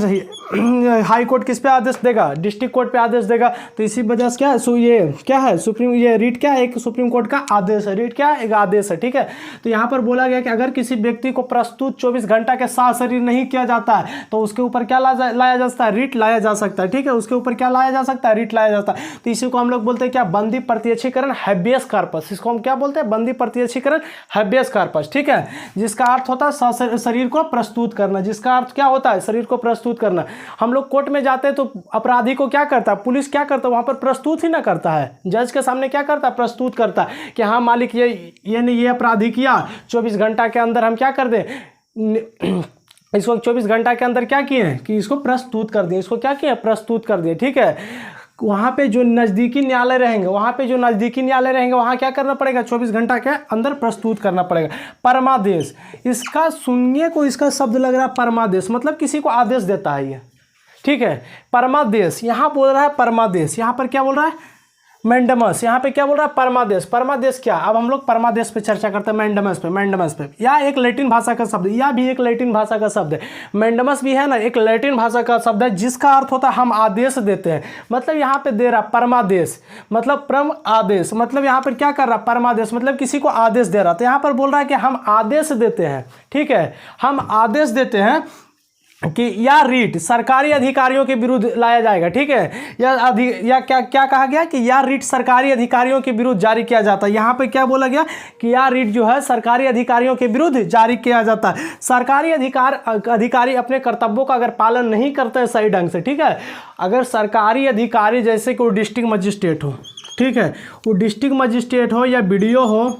हाई कोर्ट किस पे आदेश देगा, डिस्ट्रिक्ट कोर्ट पे आदेश देगा, तो इसी वजह से क्या है, ये क्या है सुप्रीम, ये रीट क्या है, एक सुप्रीम कोर्ट का आदेश है। रीट क्या है, एक आदेश है। ठीक है, तो यहाँ पर बोला गया कि अगर किसी व्यक्ति को प्रस्तुत 24 घंटा के साथ शरीर नहीं किया जाता है तो उसके ऊपर क्या लाया जा सकता है, रीट लाया जा सकता है। ठीक है, उसके ऊपर क्या लाया जा सकता है, रीट लाया जाता है। तो इसी को हम लोग बोलते हैं क्या, बंदी प्रत्यक्षीकरण हैबियस कार्पस। इसको हम क्या बोलते हैं, बंदी प्रत्यक्षीकरण हैबियस कार्पस। ठीक है, जिसका अर्थ होता है शरीर को प्रस्तुत करना, जिसका अर्थ क्या होता है, शरीर को प्रस्तुत करना। हम लोग कोर्ट में जाते हैं तो अपराधी को क्या करता है, पुलिस क्या करता है, वहां पर प्रस्तुत ही ना करता है, जज के सामने क्या करता है, प्रस्तुत करता है कि हाँ मालिक ये अपराधी किया, 24 घंटा के अंदर हम क्या कर दें, इसको 24 घंटा के अंदर क्या किए कि इसको प्रस्तुत कर दिए, इसको क्या किए, प्रस्तुत कर दिए। ठीक है, वहाँ पे जो नज़दीकी न्यायालय रहेंगे, वहाँ क्या करना पड़ेगा, 24 घंटा के अंदर प्रस्तुत करना पड़ेगा। परमादेश, इसका सुनिए को इसका शब्द लग रहा है परमादेश, मतलब किसी को आदेश देता है ये। ठीक है, परमादेश यहाँ बोल रहा है, परमादेश यहाँ पर क्या बोल रहा है, मैंडमस, यहाँ पे क्या बोल रहा है, परमादेश। परमादेश क्या, अब हम लोग परमादेश पे चर्चा करते हैं, मैंडमस पे। या एक लैटिन भाषा का शब्द, या भी एक लैटिन भाषा का शब्द है। मैंडमस भी है ना, एक लैटिन भाषा का शब्द है जिसका अर्थ होता है हम आदेश देते हैं। मतलब यहाँ पे दे रहा परमादेश, मतलब परम आदेश, मतलब यहाँ पर क्या कर रहा, परमादेश मतलब किसी को आदेश दे रहा। तो यहाँ पर बोल रहा है कि हम आदेश देते हैं। ठीक है, हम आदेश देते हैं कि या रीट सरकारी अधिकारियों के विरुद्ध लाया जाएगा। ठीक है, या क्या कहा गया कि या रीट सरकारी अधिकारियों के विरुद्ध जारी किया जाता है। यहाँ पे क्या बोला गया कि या रीट जो है सरकारी अधिकारियों के विरुद्ध जारी किया जाता है। सरकारी अधिकारी अपने कर्तव्यों का अगर पालन नहीं करते हैं सही ढंग से, ठीक है, अगर सरकारी अधिकारी जैसे कि वो डिस्ट्रिक्ट मजिस्ट्रेट हो, ठीक है, वो डिस्ट्रिक्ट मजिस्ट्रेट हो या BDO हो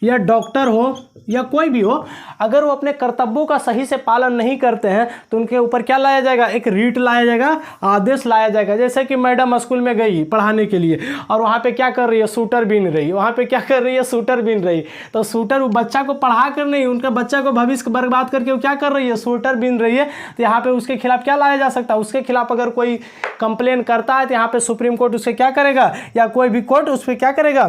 या डॉक्टर हो या कोई भी हो, अगर वो अपने कर्तव्यों का सही से पालन नहीं करते हैं तो उनके ऊपर क्या लाया जाएगा, एक रीट लाया जाएगा, आदेश लाया जाएगा। जैसे कि मैडम स्कूल में गई पढ़ाने के लिए और वहाँ पे क्या कर रही है, सूटर बीन रही, वहाँ पे क्या कर रही है, सूटर बीन रही। तो सूटर वो बच्चा को पढ़ा कर नहीं, उनका बच्चा को भविष्य बर्बाद करके वो क्या कर रही है, सूटर बीन रही है। तो यहाँ पे उसके खिलाफ क्या लाया जा सकता है, उसके खिलाफ अगर कोई कंप्लेन करता है तो यहाँ पे सुप्रीम कोर्ट उससे क्या करेगा, या कोई भी कोर्ट उस पर क्या करेगा,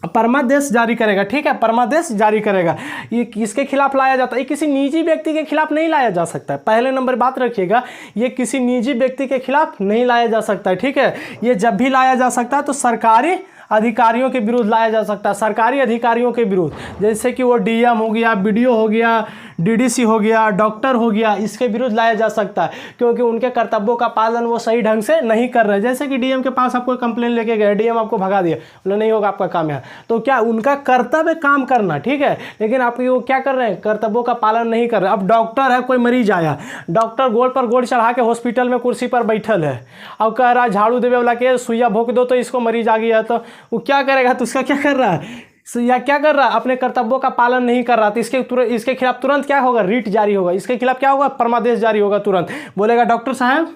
परमादेश जारी करेगा। ठीक है, परमादेश जारी करेगा। ये किसके खिलाफ लाया जाता है, ये किसी निजी व्यक्ति के खिलाफ नहीं लाया जा सकता है। पहले नंबर बात रखिएगा, ये किसी निजी व्यक्ति के खिलाफ नहीं लाया जा सकता है। ठीक है, ये जब भी लाया जा सकता है तो सरकारी अधिकारियों के विरुद्ध लाया जा सकता है, सरकारी अधिकारियों के विरुद्ध। जैसे कि वो DM हो गया, BDO हो गया, डीडीसी हो गया, डॉक्टर हो गया, इसके विरुद्ध लाया जा सकता है, क्योंकि उनके कर्तव्यों का पालन वो सही ढंग से नहीं कर रहे। जैसे कि डीएम के पास आपको कंप्लेन लेके गए, डीएम आपको भगा दिया, बोले नहीं होगा आपका काम यहाँ, तो क्या उनका कर्तव्य काम करना, ठीक है, लेकिन आप वो क्या कर रहे हैं, कर्तव्यों का पालन नहीं कर रहे। अब डॉक्टर है, कोई मरीज आया, डॉक्टर गोड़ पर गोड़ चढ़ा के हॉस्पिटल में कुर्सी पर बैठल है, अब कह रहा है झाड़ू देवे वाला के सुइया भोंक दो तो इसको मरीज आ गया, तो वो क्या करेगा, तो उसका क्या कर रहा है, या क्या कर रहा है, अपने कर्तव्यों का पालन नहीं कर रहा, तो इसके खिलाफ तुरंत क्या होगा, रीट जारी होगा, इसके खिलाफ क्या होगा, परमादेश जारी होगा। तुरंत बोलेगा डॉक्टर साहब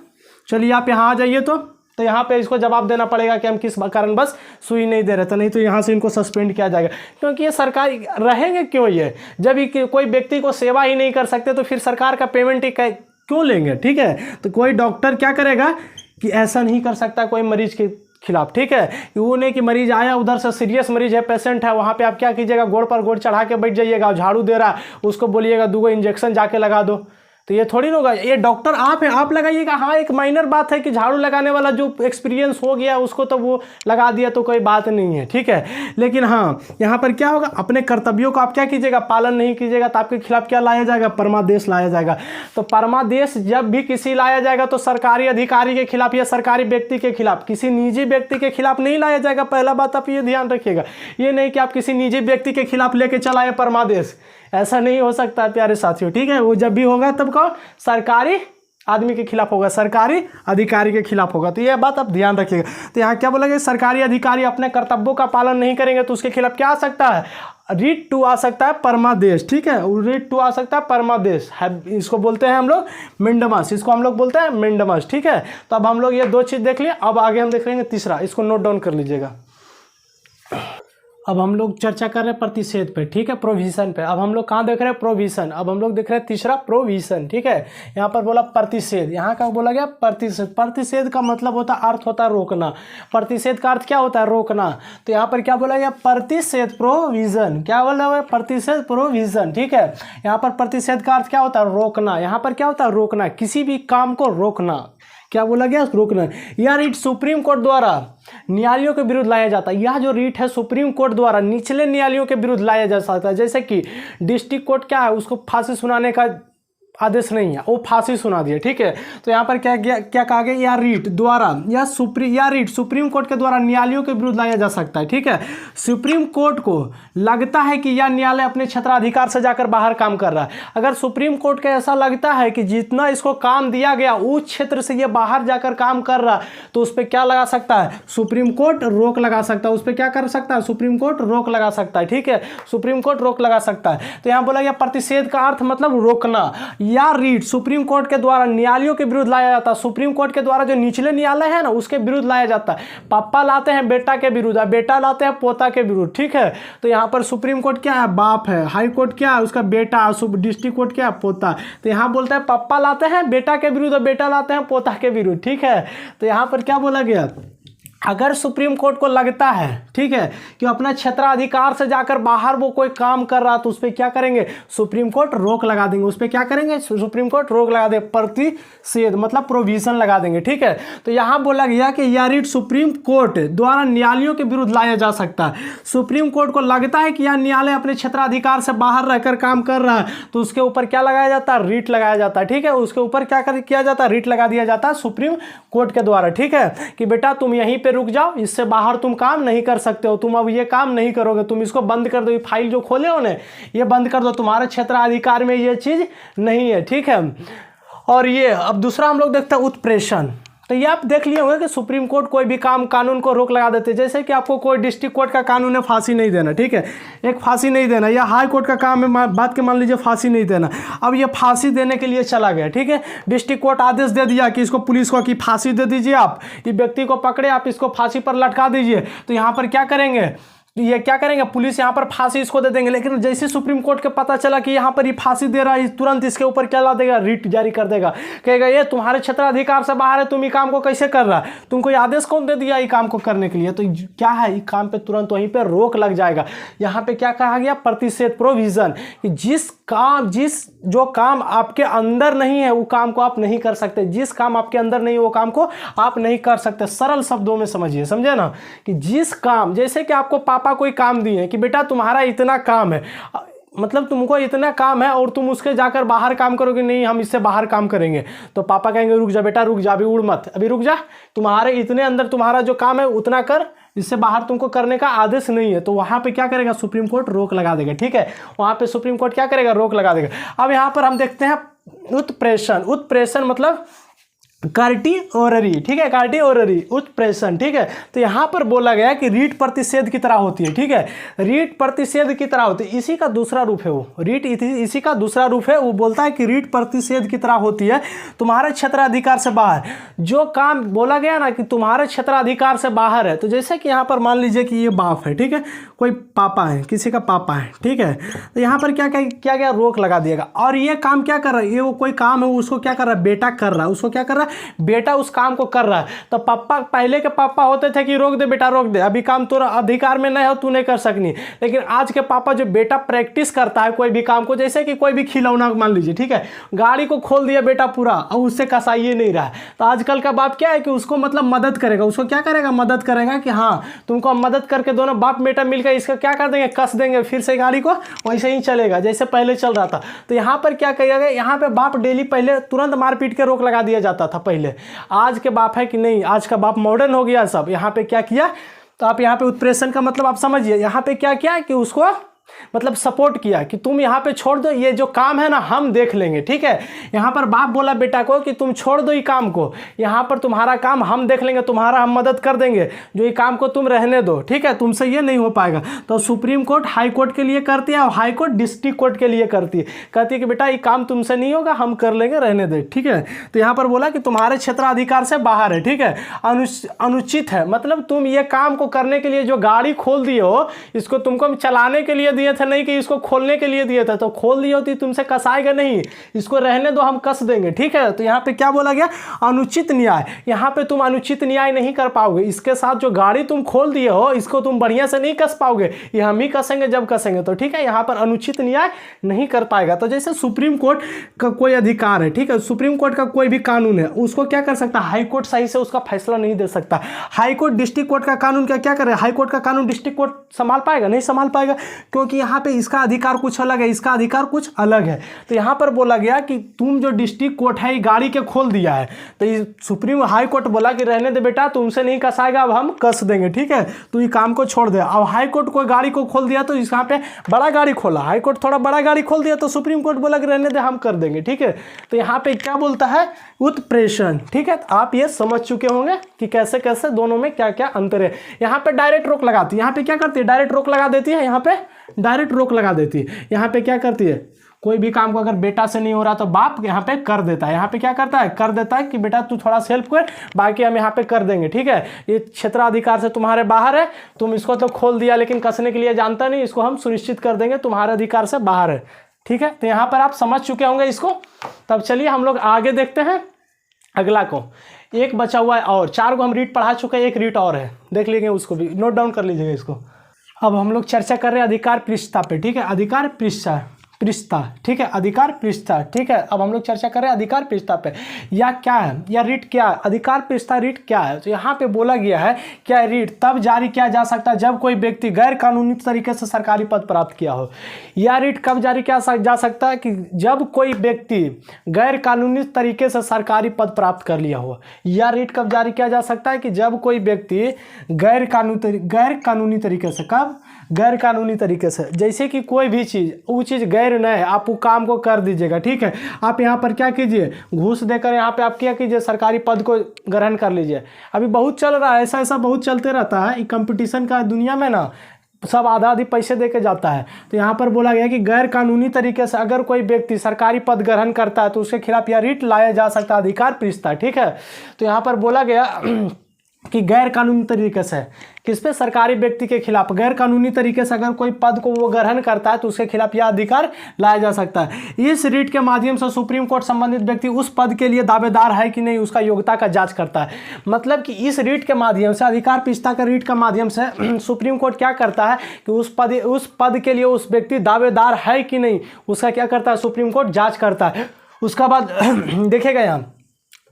चलिए आप यहाँ आ जाइए, तो यहाँ पे इसको जवाब देना पड़ेगा कि हम किस कारण बस सुई नहीं दे रहे थे, नहीं तो यहाँ से इनको सस्पेंड किया जाएगा। क्योंकि ये सरकारी रहेंगे क्यों, ये जब कोई व्यक्ति को सेवा ही नहीं कर सकते तो फिर सरकार का पेमेंट ही क्यों लेंगे, ठीक है। तो कोई डॉक्टर क्या करेगा कि ऐसा नहीं कर सकता कोई मरीज के खिलाफ, ठीक है। वो नहीं कि मरीज आया उधर से, सीरियस मरीज है, पेशेंट है, वहाँ पे आप क्या कीजिएगा, गोड़ पर गोड़ चढ़ा के बैठ जाइएगा, झाड़ू दे रहा उसको बोलिएगा 2 इंजेक्शन जाके लगा दो, तो ये थोड़ी ना होगा। ये डॉक्टर आप हैं, आप लगाइएगा। हाँ एक माइनर बात है कि झाड़ू लगाने वाला जो एक्सपीरियंस हो गया उसको तो वो लगा दिया तो कोई बात नहीं है, ठीक है। लेकिन हाँ यहाँ पर क्या होगा, अपने कर्तव्यों को आप क्या कीजिएगा, पालन नहीं कीजिएगा तो आपके खिलाफ क्या लाया जाएगा, परमादेश लाया जाएगा। तो परमादेश जब भी किसी लाया जाएगा तो सरकारी अधिकारी के खिलाफ या सरकारी व्यक्ति के खिलाफ, किसी निजी व्यक्ति के खिलाफ नहीं लाया जाएगा। पहला बात आप ये ध्यान रखिएगा, ये नहीं कि आप किसी निजी व्यक्ति के खिलाफ लेके चलाए परमादेश, ऐसा नहीं हो सकता है प्यारे साथियों, ठीक है। वो जब भी होगा तब कौन, सरकारी आदमी के खिलाफ होगा, सरकारी अधिकारी के खिलाफ होगा। तो ये बात आप ध्यान रखिएगा। तो यहाँ क्या बोलेंगे, सरकारी अधिकारी अपने कर्तव्यों का पालन नहीं करेंगे तो उसके खिलाफ क्या आ सकता है, रीट टू आ सकता है, परमादेश, ठीक है। रीट टू आ सकता है, परमादेश है, इसको बोलते हैं हम लोग मेंडमस, इसको हम लोग बोलते हैं मेंडमस, ठीक है। तो अब हम लोग ये 2 चीज़ देख लिए, अब आगे हम देख लेंगे तीसरा, इसको नोट डाउन कर लीजिएगा। अब हम लोग चर्चा कर रहे हैं प्रतिषेध पे, ठीक है, प्रोविजन पे। अब हम लोग कहाँ देख रहे हैं, प्रोविजन। अब हम लोग देख रहे हैं तीसरा, प्रोविजन, ठीक है। यहाँ पर बोला प्रतिषेध, यहाँ का बोला गया प्रतिषेध। प्रतिषेध का मतलब होता है, अर्थ होता है रोकना। प्रतिषेध का अर्थ क्या होता है, रोकना। तो यहाँ पर क्या बोला गया, प्रतिषेध प्रोविजन, क्या बोला हुआ है, प्रतिषेध प्रोविजन, ठीक है। यहाँ पर प्रतिषेध का अर्थ क्या होता है, रोकना। यहाँ पर क्या होता है, रोकना, किसी भी काम को रोकना। क्या बोला गया, रोकना। यह रीट सुप्रीम कोर्ट द्वारा न्यायालयों के विरुद्ध लाया जाता है। यह जो रीट है सुप्रीम कोर्ट द्वारा निचले न्यायालयों के विरुद्ध लाया जा सकता है। जैसे कि डिस्ट्रिक्ट कोर्ट क्या है, उसको फांसी सुनाने का आदेश नहीं है, वो फांसी सुना दिया, ठीक है। तो यहाँ पर क्या कहा गया, या रीट द्वारा या रीट सुप्रीम कोर्ट के द्वारा न्यायालयों के विरुद्ध लाया जा सकता है, ठीक है। सुप्रीम कोर्ट को लगता है कि यह न्यायालय अपने क्षेत्राधिकार से जाकर बाहर काम कर रहा है। अगर सुप्रीम कोर्ट को ऐसा लगता है कि जितना इसको काम दिया गया उस क्षेत्र से ये बाहर जाकर काम कर रहा है, तो उस पर क्या लगा सकता है, सुप्रीम कोर्ट रोक लगा सकता है। उस पर क्या कर सकता है, सुप्रीम कोर्ट रोक लगा सकता है, ठीक है। सुप्रीम कोर्ट रोक लगा सकता है। तो यहाँ बोला गया प्रतिषेध का अर्थ मतलब रोकना। या रीट सुप्रीम कोर्ट के द्वारा न्यायालयों के विरुद्ध लाया जाता है। सुप्रीम कोर्ट के द्वारा जो निचले न्यायालय है ना, उसके विरुद्ध लाया जाता है। पापा लाते हैं बेटा के विरुद्ध, बेटा लाते हैं पोता के विरुद्ध, ठीक है। तो यहाँ पर सुप्रीम कोर्ट क्या है, बाप है। हाई कोर्ट क्या है, उसका बेटा। डिस्ट्रिक्ट कोर्ट क्या है, पोता। तो यहाँ बोलते हैं पापा लाते हैं बेटा के विरुद्ध और बेटा लाते हैं पोता के विरुद्ध, ठीक है। तो यहाँ पर क्या बोला गया, अगर सुप्रीम कोर्ट को लगता है, ठीक है, कि अपना क्षेत्राधिकार से जाकर बाहर वो कोई काम कर रहा, तो उस पर क्या करेंगे, सुप्रीम कोर्ट रोक लगा देंगे। उस पर क्या करेंगे, सुप्रीम कोर्ट रोक लगा देंगे, प्रतिषेध मतलब प्रोविजन लगा देंगे, ठीक है। तो यहाँ बोला गया कि यह रीट सुप्रीम कोर्ट द्वारा न्यायालयों के विरुद्ध लाया जा सकता है। सुप्रीम कोर्ट को लगता है कि यह न्यायालय अपने क्षेत्राधिकार से बाहर रहकर काम कर रहा है, तो उसके ऊपर क्या लगाया जाता है, रीट लगाया जाता है, ठीक है। उसके ऊपर क्या किया जाता है, रीट लगा दिया जाता है सुप्रीम कोर्ट के द्वारा, ठीक है, कि बेटा तुम यहीं पे रुक जाओ, इससे बाहर तुम काम नहीं कर सकते हो, तुम अब ये काम नहीं करोगे, तुम इसको बंद कर दो, ये फाइल जो खोले हो ना ये बंद कर दो, तुम्हारे क्षेत्राधिकार में ये चीज नहीं है, ठीक है। और ये अब दूसरा हम लोग देखते हैं उत्प्रेषण। तो ये आप देख लिए होंगे कि सुप्रीम कोर्ट कोई भी काम कानून को रोक लगा देते हैं। जैसे कि आपको कोई डिस्ट्रिक्ट कोर्ट का कानून है फांसी नहीं देना, ठीक है, एक फांसी नहीं देना, या हाई कोर्ट का काम है बात के मान लीजिए फांसी नहीं देना। अब ये फांसी देने के लिए चला गया, ठीक है, डिस्ट्रिक्ट कोर्ट आदेश दे दिया कि इसको पुलिस को कि फांसी दे दीजिए, आप ये व्यक्ति को पकड़े, आप इसको फांसी पर लटका दीजिए। तो यहाँ पर क्या करेंगे, ये क्या करेंगे, पुलिस यहाँ पर फांसी इसको दे देंगे। लेकिन जैसे सुप्रीम कोर्ट के पता चला कि यहाँ पर ये फांसी दे रहा है, तुरंत इसके ऊपर क्या ला देगा, रिट जारी कर देगा, कहेगा ये तुम्हारे क्षेत्राधिकार से बाहर है, तुम ये काम को कैसे कर रहा है, तुमको ये आदेश कौन दे दिया ये काम को करने के लिए। तो क्या है, ये काम पे तुरंत वहीं पे रोक लग जाएगा। यहाँ पे क्या कहा गया, प्रतिषेध प्रोविजन, कि जो काम आपके अंदर नहीं है वो काम को आप नहीं कर सकते, जिस काम आपके अंदर नहीं है वो काम को आप नहीं कर सकते। सरल शब्दों में समझिए, समझे ना, कि जिस काम, जैसे कि आपको पापा कोई काम दिए कि बेटा तुम्हारा इतना काम है, मतलब तुमको इतना काम है और तुम उसके जाकर बाहर काम करोगे, नहीं हम इससे बाहर काम करेंगे, तो पापा कहेंगे रुक जा बेटा रुक जा, अभी उड़ मत, अभी रुक जा, तुम्हारे इतने अंदर तुम्हारा जो काम है उतना कर, इससे बाहर तुमको करने का आदेश नहीं है। तो वहाँ पे क्या करेगा सुप्रीम कोर्ट, रोक लगा देगा। ठीक है, वहाँ पे सुप्रीम कोर्ट क्या करेगा, रोक लगा देगा। अब यहाँ पर हम देखते हैं उत्प्रेषण। उत्प्रेषण मतलब कार्टिओररी, ठीक है, कार्टिओररी उत्प्रेषण। ठीक है, तो यहाँ पर बोला गया कि रीट प्रतिषेध की तरह होती है। ठीक है, रीट प्रतिषेध की तरह होती है, इसी का दूसरा रूप है वो, रीट इसी का दूसरा रूप है। वो बोलता है कि रीट प्रतिषेध की तरह होती है, तुम्हारे क्षेत्राधिकार से बाहर जो काम बोला गया ना कि तुम्हारे क्षेत्राधिकार से बाहर है। तो जैसे कि यहाँ पर मान लीजिए कि ये बाप है, ठीक है, कोई पापा है, किसी का पापा है, ठीक है, तो यहाँ पर क्या क्या गया, रोक लगा दिएगा। और ये काम क्या कर रहा है, ये वो कोई काम है उसको क्या कर रहा है, बेटा कर रहा है, उसको क्या कर रहा है, बेटा उस काम को कर रहा है। तो पापा, पहले के पापा होते थे कि रोक दे बेटा रोक दे, अभी काम तेरा अधिकार में नहीं हो, तू नहीं कर सकनी। लेकिन आज के पापा जो बेटा प्रैक्टिस करता है कोई भी काम को, जैसे कि कोई भी खिलौना मान लीजिए, ठीक है, गाड़ी को खोल दिया बेटा पूरा और उससे कसाइए नहीं रहा है, तो आजकल का बाप क्या है कि उसको मतलब मदद करेगा, उसको क्या करेगा, मदद करेगा कि हाँ तुमको मदद करके दोनों बाप बेटा मिलकर इसका क्या कर देंगे, कस देंगे, फिर से गाड़ी को वैसे ही चलेगा जैसे पहले चल रहा था। तो यहाँ पर क्या कहिएगा, यहाँ पे बाप डेली पहले तुरंत मारपीट के रोक लगा दिया जाता था पहले। आज के बाप है कि नहीं, आज का बाप मॉडर्न हो गया सब। यहाँ पे क्या किया, तो आप यहाँ पे उत्प्रेषण का मतलब आप समझिए, यहाँ पे क्या किया कि उसको मतलब सपोर्ट किया कि तुम यहाँ पे छोड़ दो, ये जो काम है ना हम देख लेंगे। ठीक है, यहाँ पर बाप बोला बेटा को कि तुम छोड़ दो ये काम को, यहाँ पर तुम्हारा काम हम देख लेंगे, तुम्हारा हम मदद कर देंगे, जो ये काम को तुम रहने दो। ठीक है, तुमसे ये नहीं हो पाएगा। तो सुप्रीम कोर्ट हाई कोर्ट के लिए करती है और हाई कोर्ट डिस्ट्रिक्ट कोर्ट के लिए करती है, कहती है कि बेटा ये काम तुमसे नहीं होगा, हम कर लेंगे, रहने दे। ठीक है, तो यहाँ पर बोला कि तुम्हारे क्षेत्राधिकार से बाहर है। ठीक है, अनुचित है, मतलब तुम ये काम को करने के लिए जो गाड़ी खोल दिए हो, इसको तुमको हम चलाने के लिए दिए थे, नहीं कि इसको खोलने के लिए दिए थे। तो खोल दी होती तुमसे कसाएगा नहीं, इसको रहने दो, हम कस देंगे। ठीक है, तो यहाँ पे क्या बोला गया, अनुचित न्याय। यहाँ पे तुम अनुचित न्याय नहीं कर पाओगे, इसके साथ जो गाड़ी तुम खोल दिए हो इसको तुम बढ़िया से नहीं कस पाओगे, ये हम ही कसेंगे जब कसेंगे। तो ठीक है, यहाँ पर अनुचित न्याय नहीं कर पाएगा। तो जैसे सुप्रीम कोर्ट का कोई अधिकार है, ठीक है, सुप्रीम कोर्ट का कोई भी कानून है उसको क्या कर सकता है, हाई कोर्ट सही से उसका फैसला नहीं दे सकता। हाई कोर्ट डिस्ट्रिक्ट कोर्ट का कानून क्या करे, हाई कोर्ट का कानून डिस्ट्रिक्ट कोर्ट संभाल पाएगा, नहीं संभाल पाएगा, क्योंकि यहाँ पे इसका अधिकार कुछ अलग है, इसका अधिकार कुछ अलग है। तो यहाँ पर बोला गया कि तुम जो डिस्ट्रिक्ट कोर्ट है ये गाड़ी के खोल दिया है, तो ये सुप्रीम हाई कोर्ट बोला कि रहने दे बेटा, तुमसे नहीं कसाएगा, अब हम कस देंगे। ठीक है, तो ये काम को छोड़ दे। अब हाई कोर्ट कोई गाड़ी को खोल दिया, तो यहाँ पे बड़ा गाड़ी खोला, हाई कोर्ट थोड़ा बड़ा गाड़ी खोल दिया, तो सुप्रीम कोर्ट बोला कि रहने दे, हम कर देंगे। ठीक है, तो यहाँ पे क्या बोलता है, उत्प्रेषण। ठीक है, तो आप ये समझ चुके होंगे कि कैसे कैसे दोनों में क्या क्या अंतर है। यहाँ पे डायरेक्ट रोक लगाती है, यहाँ पे क्या करती है, डायरेक्ट रोक लगा देती है, यहाँ पे डायरेक्ट रोक लगा देती है। यहाँ पे क्या करती है, कोई भी काम को अगर बेटा से नहीं हो रहा तो बाप यहाँ पे कर देता है, यहाँ पे क्या करता है, कर देता है कि बेटा तू थोड़ा सा हेल्प कर, बाकी हम यहाँ पे कर देंगे। ठीक है, ये क्षेत्राधिकार से तुम्हारे बाहर है, तुम इसको तो खोल दिया लेकिन कसने के लिए जानता नहीं, इसको हम सुनिश्चित कर देंगे, तुम्हारे अधिकार से बाहर है। ठीक है, तो यहाँ पर आप समझ चुके होंगे इसको। तब चलिए हम लोग आगे देखते हैं अगला को। एक बचा हुआ है और 4 को हम रीट पढ़ा चुके हैं, एक रीट और है, देख लीजिए, उसको भी नोट डाउन कर लीजिएगा इसको। अब हम लोग चर्चा कर रहे हैं अधिकार पृष्ठता पे। ठीक है, अधिकार पृष्ठता, ठीक है, अधिकार पृष्ठता। ठीक है, अब हम लोग चर्चा कर रहे हैं अधिकार पृष्ठता पे, या क्या है, या रीट क्या है, अधिकार पृष्ठता रीट क्या है। तो यहाँ पे बोला गया है क्या, रीट तब जारी किया जा सकता है जब कोई व्यक्ति गैर कानूनी तरीके से सरकारी पद प्राप्त किया हो। या रीट कब जारी किया जा सकता है कि जब कोई व्यक्ति गैर कानूनी तरीके से सरकारी पद प्राप्त कर लिया हो। या रीट कब जारी किया जा सकता है कि जब कोई व्यक्ति गैर कानूनी तरीके से, कब, गैर कानूनी तरीके से, जैसे कि कोई भी चीज़, वो चीज़ गैर न है, आप वो काम को कर दीजिएगा। ठीक है, आप यहाँ पर क्या कीजिए, घूस देकर यहाँ पे आप क्या कीजिए, सरकारी पद को ग्रहण कर लीजिए। अभी बहुत चल रहा है, ऐसा बहुत चलते रहता है, कंपटीशन का दुनिया में ना सब आधा आधी पैसे दे के जाता है। तो यहाँ पर बोला गया कि गैर कानूनी तरीके से अगर कोई व्यक्ति सरकारी पद ग्रहण करता है तो उसके खिलाफ यह रीट लाया जा सकता है, अधिकार पृष्ठता। ठीक है, तो यहाँ पर बोला गया कि गैर कानूनी तरीके से किस पे, सरकारी व्यक्ति के खिलाफ गैर कानूनी तरीके से अगर कोई पद को वो ग्रहण करता है तो उसके खिलाफ यह अधिकार लाया जा सकता है। इस रीट के माध्यम से सुप्रीम कोर्ट संबंधित व्यक्ति उस पद के लिए दावेदार है कि नहीं, उसका योग्यता का जांच करता है। मतलब कि इस रीट के माध्यम से, अधिकार पृष्ठता के रीट के माध्यम से सुप्रीम कोर्ट क्या करता है कि उस पद के लिए उस व्यक्ति दावेदार है कि नहीं, उसका क्या करता है, सुप्रीम कोर्ट जाँच करता है। उसका बाद देखेगा यहाँ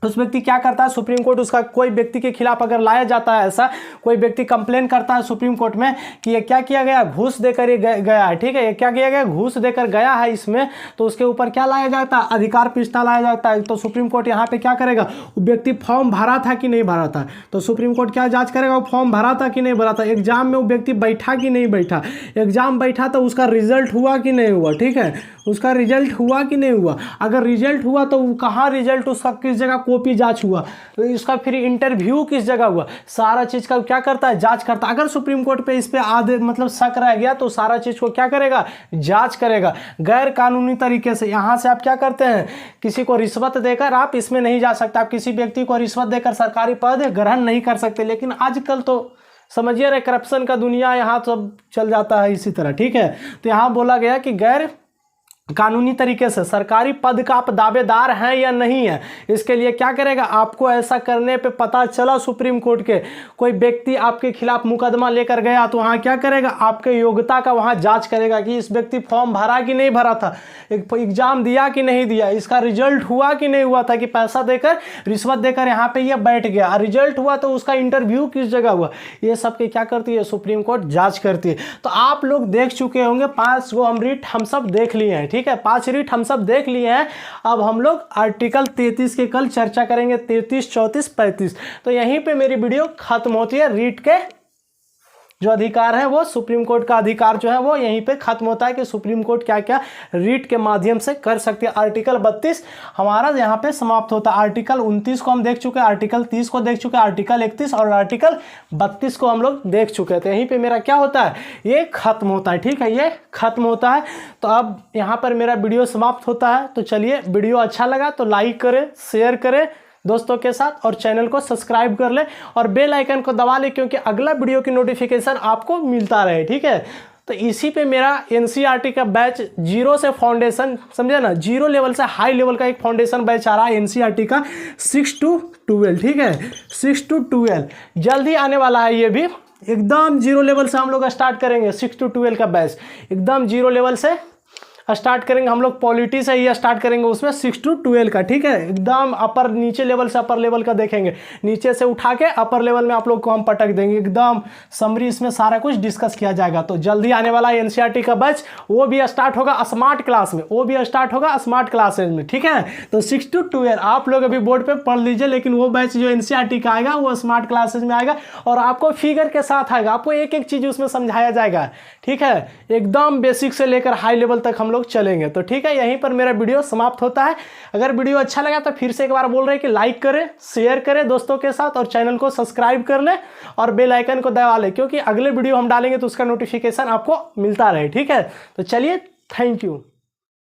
उस व्यक्ति क्या करता है, सुप्रीम कोर्ट उसका कोई व्यक्ति के खिलाफ अगर लाया जाता है, ऐसा कोई व्यक्ति कंप्लेन करता है सुप्रीम कोर्ट में कि ये क्या किया गया, घूस देकर ये गया है, ठीक है, ये क्या किया गया, घूस देकर गया है इसमें, तो उसके ऊपर क्या लाया जाता है, अधिकार पिछता लाया जाता है। तो सुप्रीम कोर्ट यहाँ पे क्या करेगा, वो व्यक्ति फॉर्म भरा था कि नहीं भरा था, तो सुप्रीम कोर्ट क्या जांच करेगा, वो फॉर्म भरा था कि नहीं भरा था, एग्जाम में वो व्यक्ति बैठा कि नहीं बैठा, एग्जाम बैठा तो उसका रिजल्ट हुआ कि नहीं हुआ, ठीक है, उसका रिजल्ट हुआ कि नहीं हुआ, अगर रिजल्ट हुआ तो कहाँ रिजल्ट उसका किस जगह कॉपी जांच हुआ, तो इसका फिर इंटरव्यू किस जगह हुआ, सारा चीज़ का क्या करता है, जांच करता है। अगर सुप्रीम कोर्ट पे इस पे आधे मतलब शक रह गया तो सारा चीज़ को क्या करेगा, जांच करेगा। गैर कानूनी तरीके से यहाँ से आप क्या करते हैं, किसी को रिश्वत देकर आप इसमें नहीं जा सकते, आप किसी व्यक्ति को रिश्वत देकर सरकारी पद ग्रहण नहीं कर सकते। लेकिन आजकल तो समझिए रे, करप्शन का दुनिया यहाँ सब चल जाता है इसी तरह, ठीक है। तो यहाँ बोला गया कि गैर कानूनी तरीके से सरकारी पद का आप दावेदार हैं या नहीं है, इसके लिए क्या करेगा, आपको ऐसा करने पे पता चला सुप्रीम कोर्ट के कोई व्यक्ति आपके खिलाफ मुकदमा लेकर गया, तो वहाँ क्या करेगा, आपके योग्यता का वहाँ जांच करेगा कि इस व्यक्ति फॉर्म भरा कि नहीं भरा था, एग्जाम दिया कि नहीं दिया, इसका रिजल्ट हुआ कि नहीं हुआ था, कि पैसा देकर रिश्वत देकर यहाँ पे ये बैठ गया, रिजल्ट हुआ तो उसका इंटरव्यू किस जगह हुआ, ये सब की क्या करती है, सुप्रीम कोर्ट जाँच करती है। तो आप लोग देख चुके होंगे 5 गो हम रीट हम सब देख लिए हैं, ठीक है, 5 रीट हम सब देख लिए हैं। अब हम लोग आर्टिकल 33 के कल चर्चा करेंगे, 33, 34, 35। तो यहीं पे मेरी वीडियो खत्म होती है। रीट के जो अधिकार है वो सुप्रीम कोर्ट का अधिकार जो है वो यहीं पे खत्म होता है कि सुप्रीम कोर्ट क्या क्या रीट के माध्यम से कर सकती है। आर्टिकल 32 हमारा यहाँ पे समाप्त होता है। आर्टिकल 29 को हम देख चुके हैं, आर्टिकल 30 को देख चुके हैं, आर्टिकल 31 और आर्टिकल 32 को हम लोग देख चुके हैं। तो यहीं पे मेरा क्या होता है, ये खत्म होता है, ठीक है, ये खत्म होता है। तो अब यहाँ पर मेरा वीडियो समाप्त होता है। तो चलिए, वीडियो अच्छा लगा तो लाइक करें, शेयर करें दोस्तों के साथ और चैनल को सब्सक्राइब कर ले और बेल आइकन को दबा ले, क्योंकि अगला वीडियो की नोटिफिकेशन आपको मिलता रहे, ठीक है। तो इसी पे मेरा एनसीईआरटी का बैच 0 से फाउंडेशन, समझे ना, 0 लेवल से हाई लेवल का एक फाउंडेशन बैच आ रहा है एनसीईआरटी का 6 to 12, ठीक है, 6 to 12 जल्दी आने वाला है। ये भी एकदम 0 लेवल से हम लोग स्टार्ट करेंगे, 6 to 12 का बैच एकदम 0 लेवल से स्टार्ट करेंगे हम लोग, पॉलिटी से ही स्टार्ट करेंगे उसमें 6 to 12 का, ठीक है, एकदम अपर नीचे लेवल से अपर लेवल का देखेंगे, नीचे से उठा के अपर लेवल में आप लोग को हम पटक देंगे, एकदम समरी इसमें सारा कुछ डिस्कस किया जाएगा। तो जल्दी आने वाला है एनसीईआरटी का बैच, वो भी स्टार्ट होगा स्मार्ट क्लास में, वो भी स्टार्ट होगा स्मार्ट क्लासेज में, ठीक है। तो 6 to 12 आप लोग अभी बोर्ड पर पढ़ लीजिए, लेकिन वो बैच जो एनसीईआरटी का आएगा वो स्मार्ट क्लासेज में आएगा और आपको फिगर के साथ आएगा, आपको एक एक चीज़ उसमें समझाया जाएगा, ठीक है, एकदम बेसिक से लेकर हाई लेवल तक हम लोग चलेंगे। तो ठीक है, यहीं पर मेरा वीडियो समाप्त होता है। अगर वीडियो अच्छा लगा तो फिर से एक बार बोल रहे हैं कि लाइक करें, शेयर करें दोस्तों के साथ और चैनल को सब्सक्राइब कर लें और बेल आइकन को दबा लें, क्योंकि अगले वीडियो हम डालेंगे तो उसका नोटिफिकेशन आपको मिलता रहे, ठीक है। तो चलिए, थैंक यू।